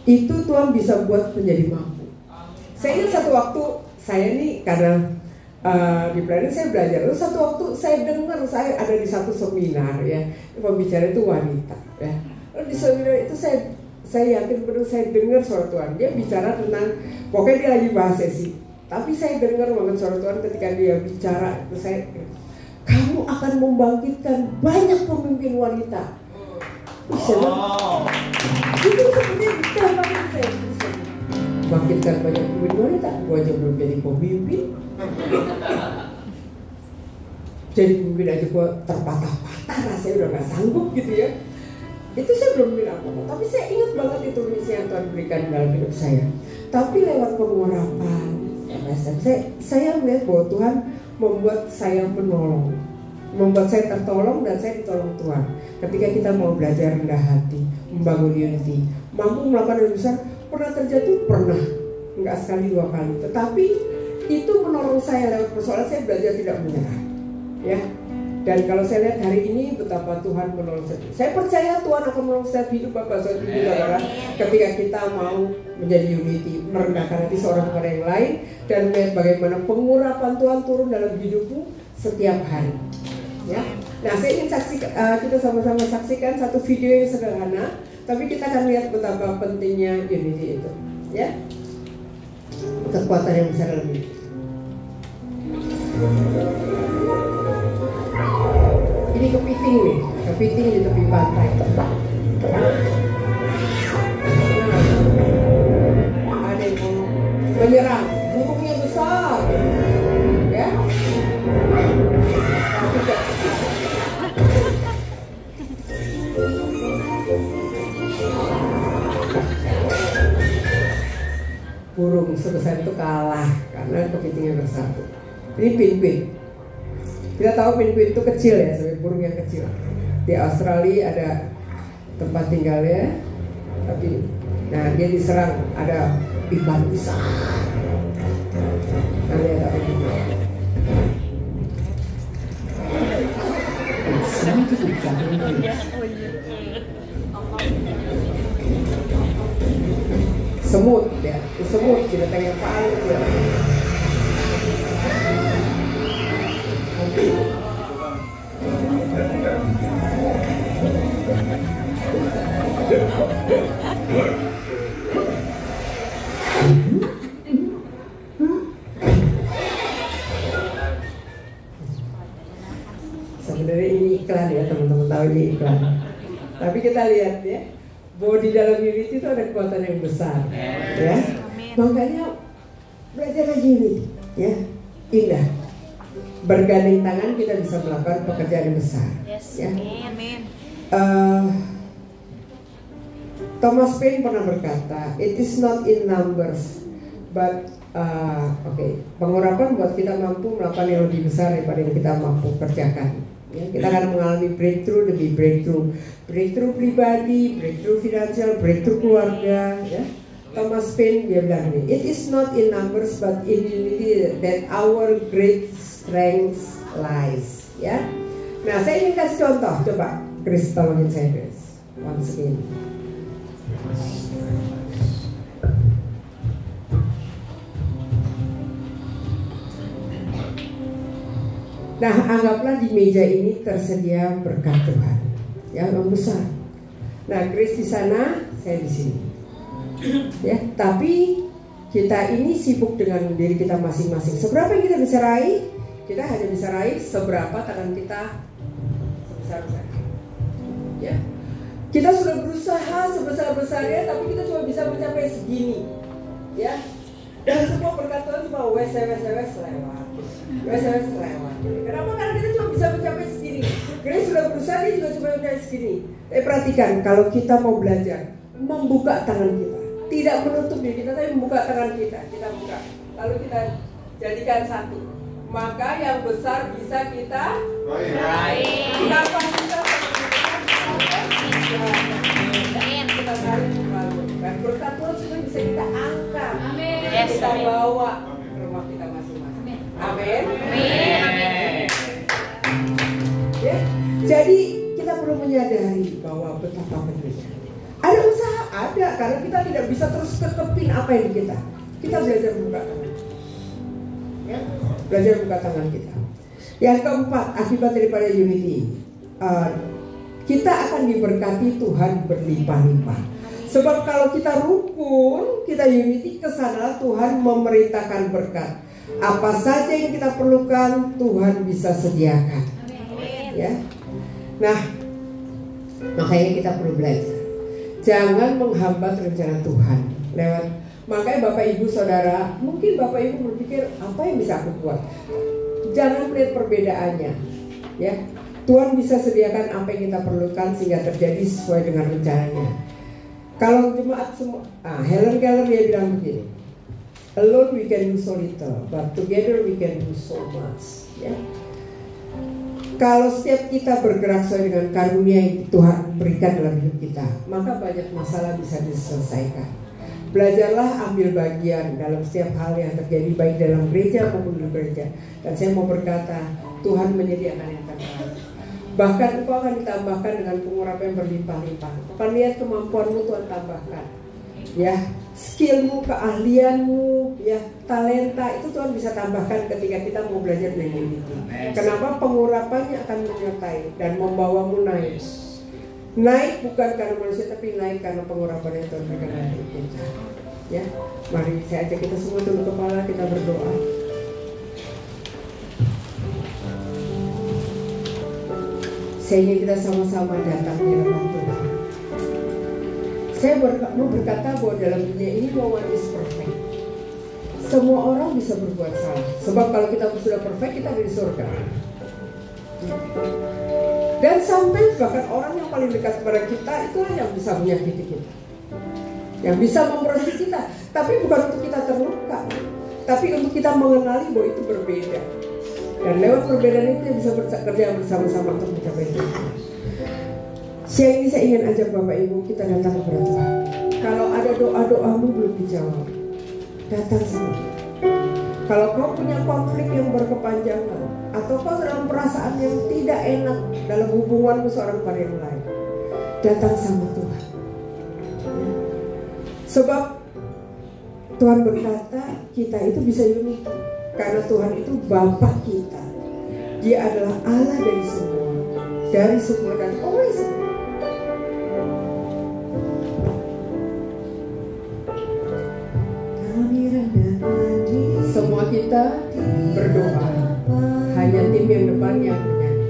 itu Tuhan bisa buat menjadi mampu. Saya ingat satu waktu saya ini karena di pelayanan saya belajar. Lalu satu waktu saya dengar, saya ada di satu seminar, ya, pembicara itu wanita, ya. Lalu di seminar itu saya yakin benar saya dengar suara Tuhan. Dia bicara tentang, pokoknya dia lagi bahas sesi. Tapi saya dengar banget suara Tuhan ketika dia bicara. Itu saya, kamu akan membangkitkan banyak pemimpin wanita. Wow. Itu sepertinya bisa banget saya. Bangkitkan banyak pemimpin wanita. Gua aja belum jadi pemimpin. Jadi pemimpin aja gua terpatah-patah, rasanya udah gak sanggup gitu ya. Itu saya belum bilang apa-apa, tapi saya ingat banget itu misi yang Tuhan berikan dalam hidup saya. Tapi lewat pengurapan, saya melihat bahwa Tuhan membuat saya menolong, membuat saya tertolong dan saya ditolong Tuhan. Ketika kita mau belajar rendah hati, membangun unity, mampu melakukan yang besar, pernah terjatuh, pernah, nggak sekali 2 kali. Tetapi itu menolong saya lewat persoalan. Saya belajar tidak menyerah, ya. Dan kalau saya lihat hari ini betapa Tuhan menolong saya. Saya percaya Tuhan akan menolong setiap hidup Bapak Saudara Saudara ketika kita mau menjadi unity, merendahkan hati seorang kepada yang lain, dan melihat bagaimana pengurapan Tuhan turun dalam hidupmu setiap hari. Ya. Nah, saya ingin kita sama-sama saksikan satu video yang sederhana, tapi kita akan lihat betapa pentingnya unity itu, ya. Kekuatan yang besar lebih. Ini kepiting nih, kepiting di tepi pantai. Ada yang mau menyerang, burungnya besar, ya. Burung sebesar itu kalah karena kepitingnya bersatu. Ini penguin. Kita tahu penguin itu kecil ya, sebagai burung yang kecil. Di Australia ada tempat tinggalnya, tapi nah dia diserang ada ikan besar. Nah, lihat apa ini. Semut ya, semut binatang yang paling kecil. Sebenarnya ini iklan ya, teman-teman tahu ini iklan. Tapi kita lihat ya, bahwa di dalam unity itu ada kekuatan yang besar, ya. Makanya belajar lagi unity, ya, indah. Bergandeng tangan kita bisa melakukan pekerjaan yang besar. Ya. Thomas Paine pernah berkata, it is not in numbers, but pengurapan buat kita mampu melakukan yang lebih besar daripada yang kita mampu kerjakan. Ya, kita akan mengalami breakthrough demi breakthrough, breakthrough pribadi, breakthrough finansial, breakthrough keluarga. Ya. Thomas Paine dia bilang ini, it is not in numbers but in unity that our great strength lies. Ya. Nah, saya ingin kasih contoh, coba Chris tolongin saya Chris, once again. Nah, anggaplah di meja ini tersedia berkat Tuhan yang besar. Nah, Chris di sana, saya di sini. Ya, tapi kita ini sibuk dengan diri kita masing-masing. Seberapa yang kita bisa raih? Kita hanya bisa raih seberapa tangan kita sebesar-besarnya. Ya. Kita sudah berusaha sebesar-besarnya, tapi kita cuma bisa mencapai segini. Ya. Dan semua berkat Tuhan cuma wes lewat. Kenapa? Karena kita cuma bisa mencapai segini. Grace sudah berusaha, dia juga cuma mencapai segini. Tapi perhatikan, kalau kita mau belajar membuka tangan kita, tidak menutup diri kita, tapi membuka tangan kita buka. Lalu kita jadikan satu. Maka yang besar bisa kita raih. Kenapa kita kita tarik kembali. Dan berkat Tuhan sudah bisa kita angkat, kita bawa ke rumah kita masing-masing. Amin. Ya, jadi kita perlu menyadari bahwa betapa pentingnya. Ada usaha, ada, karena kita tidak bisa terus kekepin apa yang kita. Kita belajar membuka tangan. Ya, belajar membuka tangan kita. Yang keempat, akibat daripada unity, kita akan diberkati Tuhan berlimpah-limpah. Sebab kalau kita rukun, kita unity, kesana Tuhan memerintahkan berkat. Apa saja yang kita perlukan, Tuhan bisa sediakan. Ya. Nah, makanya kita perlu belajar. Jangan menghambat rencana Tuhan lewat. Makanya Bapak Ibu Saudara, mungkin Bapak Ibu berpikir apa yang bisa aku buat. Jangan melihat perbedaannya, ya. Tuhan bisa sediakan apa yang kita perlukan sehingga terjadi sesuai dengan rencananya. Kalau jemaat semua, Helen Keller dia bilang begini, alone we can do so little, but together we can do so much. Ya. Kalau setiap kita bergerak sesuai dengan karunia yang Tuhan berikan dalam hidup kita, maka banyak masalah bisa diselesaikan. Belajarlah ambil bagian dalam setiap hal yang terjadi baik dalam gereja maupun di gereja. Dan saya mau berkata, Tuhan menyediakan yang terbaik. Bahkan engkau akan ditambahkan dengan pengurapan yang berlimpah-limpah. Engkau akan lihat kemampuanmu Tuhan tambahkan. Ya, skillmu, keahlianmu, ya, talenta itu Tuhan bisa tambahkan ketika kita mau belajar dengan Unity. Kenapa? Pengurapannya akan menyertai dan membawamu naik. Naik bukan karena manusia, tapi naik karena pengurapan yang Tuhan berikan dari kita. Ya, mari saya ajak kita semua tunduk kepala, kita berdoa. Saya ingin kita sama-sama datang di hadapan Tuhan. Saya mau berkata bahwa dalam dunia ini no one is perfect. Semua orang bisa berbuat salah. Sebab kalau kita sudah perfect, kita ada di surga. Dan sampai bahkan orang yang paling dekat kepada kita itulah yang bisa menyakiti kita, yang bisa memproses kita. Tapi bukan untuk kita terluka, tapi untuk kita mengenali bahwa itu berbeda. Dan lewat perbedaan itu kita bisa bekerja bersama-sama untuk mencapai Tuhan. Siang ini saya ingin ajak Bapak Ibu kita datang kepada Tuhan. Kalau ada doa-doamu belum dijawab, datang sama Tuhan. Kalau kau punya konflik yang berkepanjangan, atau kau dalam perasaan yang tidak enak dalam hubunganmu seorang pada yang lain, datang sama Tuhan. Ya. Sebab Tuhan berkata kita itu bisa unity, karena Tuhan itu Bapa kita. Dia adalah Allah dari semua dan oleh semua. Semua kita berdoa, hanya tim yang depan yang menyanyi.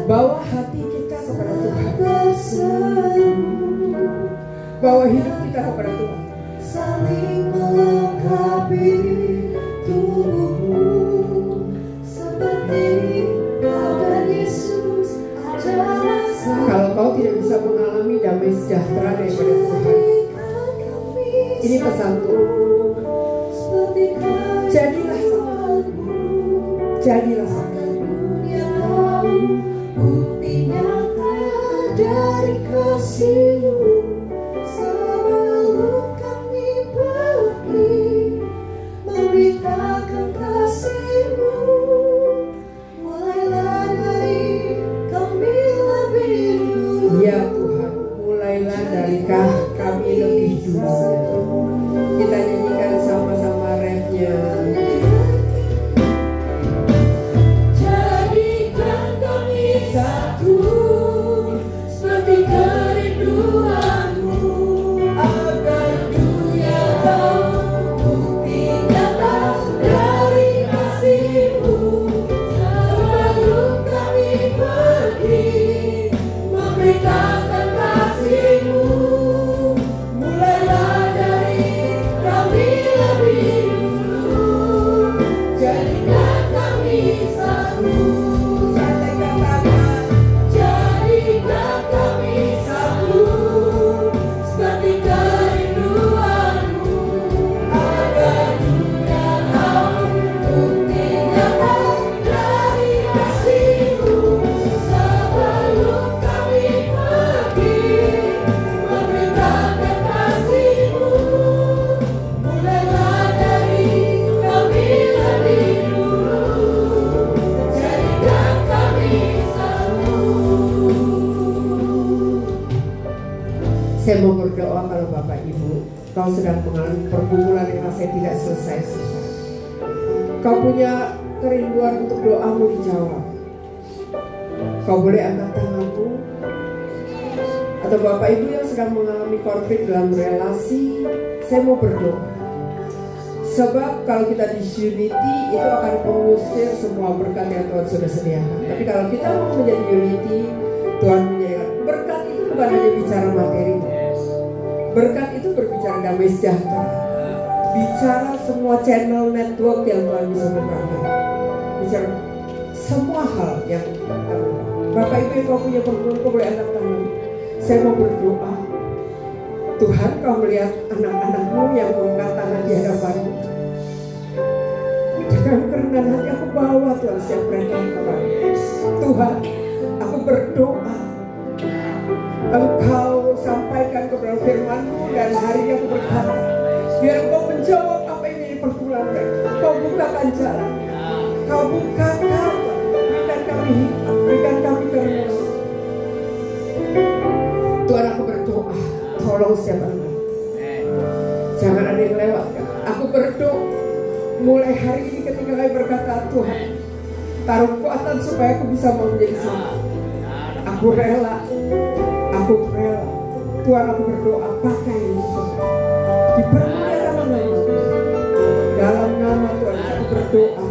Bawa hati kita kepada Tuhan, bawa hidup kita kepada Tuhan. Saling melengkapi tubuhmu, seperti kau dan Yesus adalah satu. Kalau kau tidak bisa mengalami damai sejahtera daripada Tuhan, ini pesan Tuhan. Jadilah satu. Bukti nyata dari kasih-Mu. Sebelum kami pergi memberitakan kasih-Mu, mulailah dari kami lebih dulu. Ya Tuhan, mulailah dari kami lebih dulu. Kita nyanyikan sama-sama refnya. Jadikan kami satu, seperti kerinduan-Mu, agar dunia tahu bukti nyata dari kasih-Mu. Sebelum kami pergi memberitakan kasih-Mu, mulailah dari kami lebih dulu. Jadikan kami satu. Jadikan kami satu, seperti kerinduan-Mu, agar dunia tahu bukti nyata dari kasih-Mu. Sebelum kami pergi memberitakan kasih-Mu, mulailah dari kami lebih dulu. Jadikan kami satu. Saya mau berdoa kalau Bapak Ibu kau sedang mengalami pergumulan yang rasanya tidak selesai-selesai. Kau punya kerinduan untuk doamu dijawab. Kau boleh angkat tanganmu. Atau Bapak Ibu yang sedang mengalami konflik dalam relasi, saya mau berdoa. Sebab kalau kita disunity itu akan mengusir semua berkat yang Tuhan sudah sediakan. Tapi kalau kita mau menjadi unity, Tuhan menyediakan berkat itu bukan hanya bicara materi. Berkat itu berbicara damai sejahtera. Bicara semua channel network yang Tuhan bisa bukakan. Bicara semua hal yang Bapak Ibu yang kau punya pergumulan, kau boleh angkat tangan. Saya mau berdoa. Tuhan, kau melihat anak-anak-Mu yang mengangkat tangan di hadapan-Mu. Dengan kerendahan hati aku bawa Tuhan setiap mereka kepada Tuhan, aku berdoa Engkau sampaikan kepada firman-Mu dan hari ini aku berkata, biar Engkau menjawab apa yang menjadi pergumulan mereka. Kau bukakan jalan, Kau bukakan, berikan kami hikmat, berikan kami kerendahan. Tuhan, aku berdoa, tolong setiap anak. Jangan ada yang lewatkan. Aku berdoa mulai hari ini ketika kami berkata, Tuhan, taruh kekuatan supaya aku bisa mau menjadi satu. Aku rela. Tuhan, aku berdoa, pakai ini Tuhan. Dipermudah nama-Mu. Dalam nama Tuhan, aku berdoa.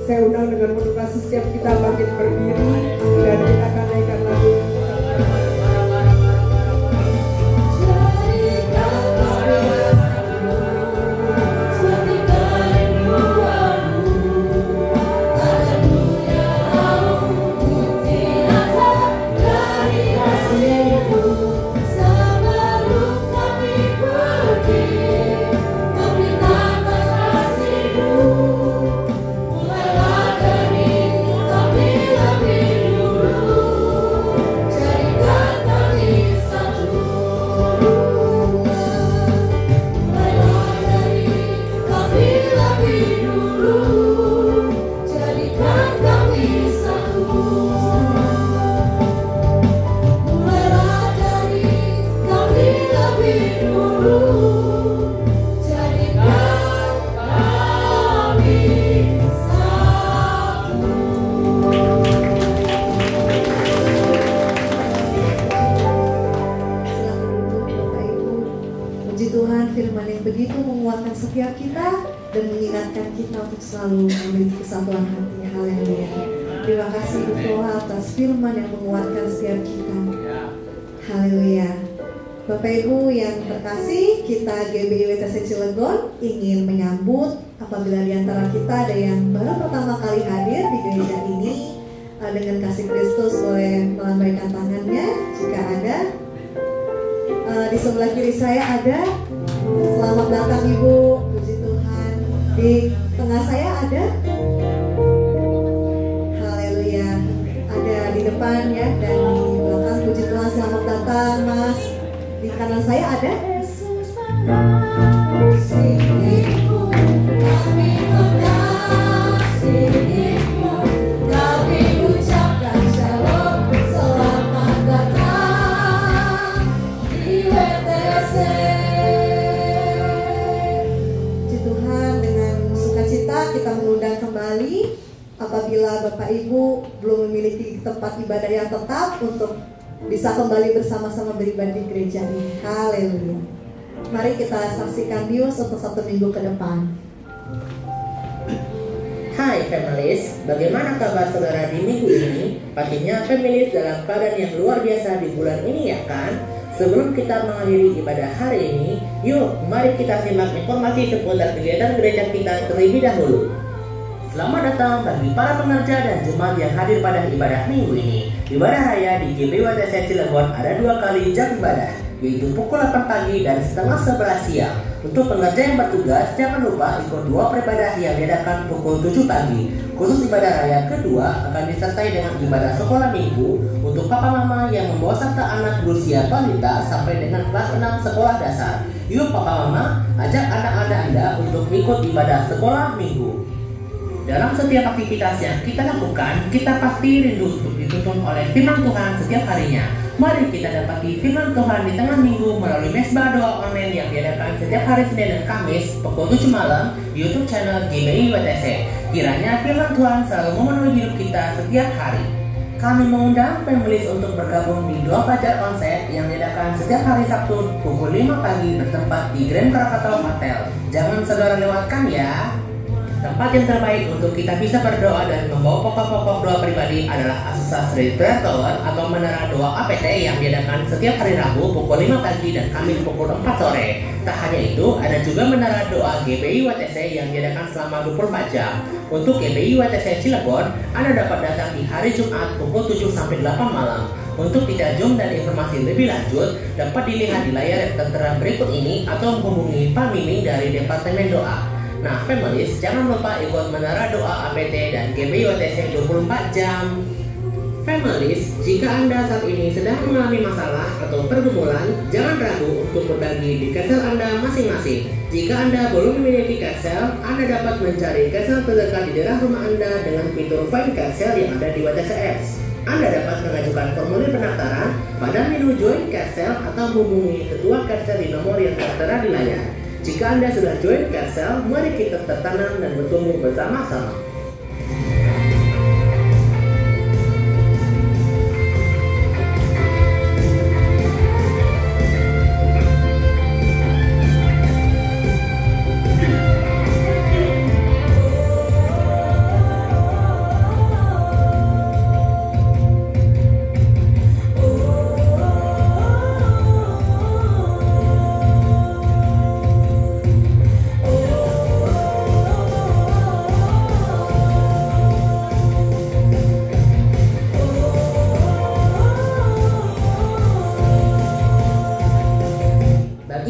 Saya undang dengan penuh kasih setiap kita bangkit berdiri dan kita akan naikkan lagu. setiap kita dan mengingatkan kita untuk selalu memiliki kesatuan hati. Haleluya. Terima kasih Bu Flora atas firman yang menguatkan setiap kita. Haleluya. Bapak Ibu yang terkasih, kita GBI WTC Cilegon ingin menyambut apabila di antara kita ada yang baru pertama kali hadir di gereja ini. Dengan kasih Kristus boleh melambaikan tangannya jika ada. Di sebelah kiri saya ada. Selamat datang Ibu, puji Tuhan. Di tengah saya ada. Haleluya. Ada di depan ya, dan di belakang, puji Tuhan. Selamat datang Mas. Di kanan saya ada. Kasih-Mu, kami mengasihi-Mu, kami ucapkan shalom, selamat datang di WTC. Puji Tuhan, dengan sukacita kita mengundang kembali apabila Bapak Ibu belum memiliki tempat ibadah yang tetap untuk bisa kembali bersama-sama beribadah di gereja ini. Haleluya. Mari kita saksikan news untuk 1 minggu ke depan. Hai families, bagaimana kabar saudara di minggu ini? Pastinya families dalam keadaan yang luar biasa di bulan ini ya kan? Sebelum kita mengakhiri ibadah hari ini, yuk mari kita simak informasi seputar kegiatan gereja kita terlebih dahulu. Selamat datang bagi para pengerja dan jemaat yang hadir pada ibadah minggu ini. Ibadah raya di GBI WTC Cilegon ada 2 kali jam ibadah, yaitu pukul 8 pagi dan setengah 11 siang. Untuk pengerja yang bertugas, jangan lupa ikut 2 peribadah yang diadakan pukul 7 pagi. Khusus ibadah raya kedua akan disertai dengan ibadah sekolah minggu untuk papa mama yang membawa serta anak berusia balita sampai dengan kelas 6 sekolah dasar. Yuk papa mama, ajak anak-anak Anda untuk ikut ibadah sekolah minggu. Dalam setiap aktivitas yang kita lakukan, kita pasti rindu untuk dituntun oleh firman Tuhan setiap harinya. Mari kita dapati firman Tuhan di tengah minggu melalui mesbah doa online yang diadakan setiap hari Senin dan Kamis pukul 7 malam di YouTube channel GBI WTC. Kiranya firman Tuhan selalu memenuhi hidup kita setiap hari. Kami mengundang families untuk bergabung di Doa Fajar Konsep yang diadakan setiap hari Sabtu pukul 5 pagi bertempat di Grand Krakatau Hotel. Jangan saudara lewatkan ya. Tempat yang terbaik untuk kita bisa berdoa dan membawa pokok-pokok doa pribadi adalah Asusa Street Prayer Tower atau Menara Doa APT yang diadakan setiap hari Rabu pukul 5 pagi dan Kamis pukul 4 sore. Tak hanya itu, ada juga Menara Doa GBI WTC yang diadakan selama 24 jam. Untuk GBI WTC Cilegon, Anda dapat datang di hari Jumat pukul 7 sampai 8 malam. Untuk tidak Zoom dan informasi lebih lanjut, dapat dilihat di layar yang tertera berikut ini atau menghubungi Pak Miming dari Departemen Doa. Nah, families, jangan lupa ikut Menara Doa APT dan GBI WTC 24 jam. Families, jika Anda saat ini sedang mengalami masalah atau pergumulan, jangan ragu untuk berbagi di cancel Anda masing-masing. Jika Anda belum memiliki cancel, Anda dapat mencari cancel terdekat di daerah rumah Anda dengan fitur Find Cancel yang ada di WTC Apps. Anda dapat mengajukan formulir pendaftaran pada menu Join Cancel atau hubungi ketua cancel di nomor yang tertera di layar. Jika Anda sudah join cancel, mari kita tertanam dan bertumbuh bersama-sama.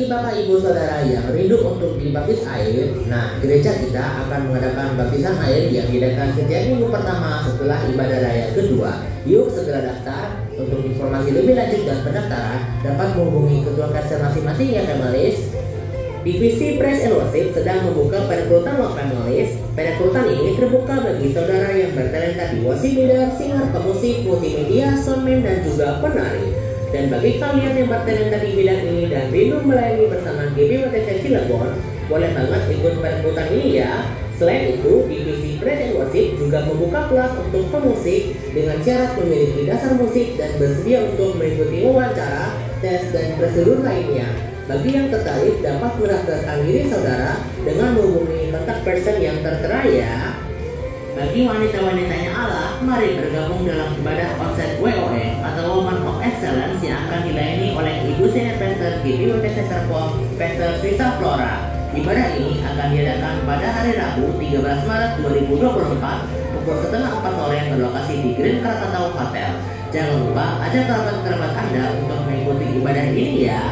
Bapak Ibu Saudara yang rindu untuk dibaptis air, nah gereja kita akan mengadakan baptisan air yang diadakan setiap minggu pertama setelah ibadah raya kedua. Yuk segera daftar. Untuk informasi lebih lanjut dan pendaftaran dapat menghubungi ketua cancel masing-masing ya Families. Divisi Praise and Worship sedang membuka perekrutan Love Families. Perekrutan ini terbuka bagi saudara yang bertalenta di worship leader, singer, pemusik, multimedia, soundman dan juga penari. Dan bagi kalian yang bertalenta di bidang ini dan rindu melayani bersama GBWTC Cilegon, boleh banget ikut perekrutan ini ya. Selain itu, divisi Praise and Worship juga membuka kelas untuk pemusik dengan syarat memiliki dasar musik dan bersedia untuk mengikuti wawancara, tes, dan prosedur lainnya. Bagi yang tertarik dapat mendaftarkan diri saudara dengan menghubungi kontak person yang tertera ya. Bagi wanita-wanitanya Allah, mari bergabung dalam ibadah onset WOE atau Woman of Excellence yang akan dilayani oleh Ibu Senior Pastor GBWTC Serpong, Pastor Risa Flora. Ibadah ini akan diadakan pada hari Rabu 13 Maret 2024 pukul setengah 4 sore berlokasi di Grand Krakatau Hotel. Jangan lupa ajak kerabat-kerabat Anda untuk mengikuti ibadah ini ya.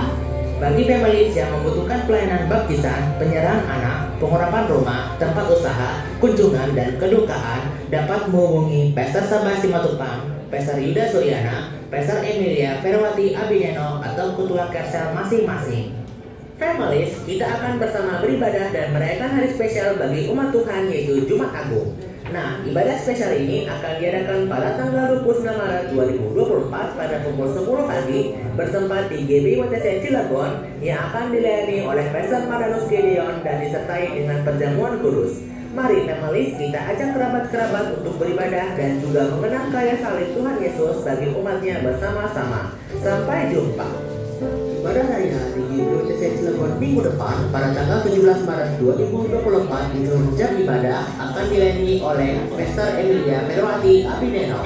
Bagi families yang membutuhkan pelayanan baptisan, penyerahan anak, pengurapan rumah, tempat usaha, kunjungan, dan kedukaan, dapat menghubungi Pastor Sabah Simatupang, Pastor Yuda Suryana, Pastor Emilia Ferwati Abineno, atau ketua cancel masing-masing. Families, kita akan bersama beribadah dan merayakan hari spesial bagi umat Tuhan yaitu Jumat Agung. Nah, ibadah spesial ini akan diadakan pada tanggal 29 Maret 2024 pada pukul 10 pagi bertempat di GBWTC Cilegon yang akan dilayani oleh Pastor Maranus Gideon dan disertai dengan perjamuan kudus. Mari families, kita ajak kerabat-kerabat untuk beribadah dan juga mengenang karya salib Tuhan Yesus bagi umatnya bersama-sama. Sampai jumpa. Ibadah raya di GBWTC Cilegon minggu depan pada tanggal 17 Maret 2024 di seluruh jam ibadah akan dilayani oleh Pastor Emilia Ferwati Abineno.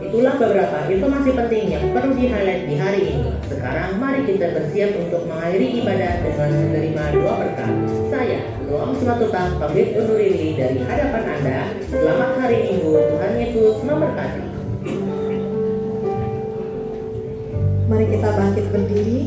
Itulah beberapa informasi penting yang perlu di-highlight di hari ini. Sekarang mari kita bersiap untuk mengakhiri ibadah dengan menerima doa berkat. Saya, Noam Simatupang, pamit undur diri dari hadapan Anda. Selamat hari Minggu, Tuhan Yesus memberkati. Mari kita bangkit berdiri.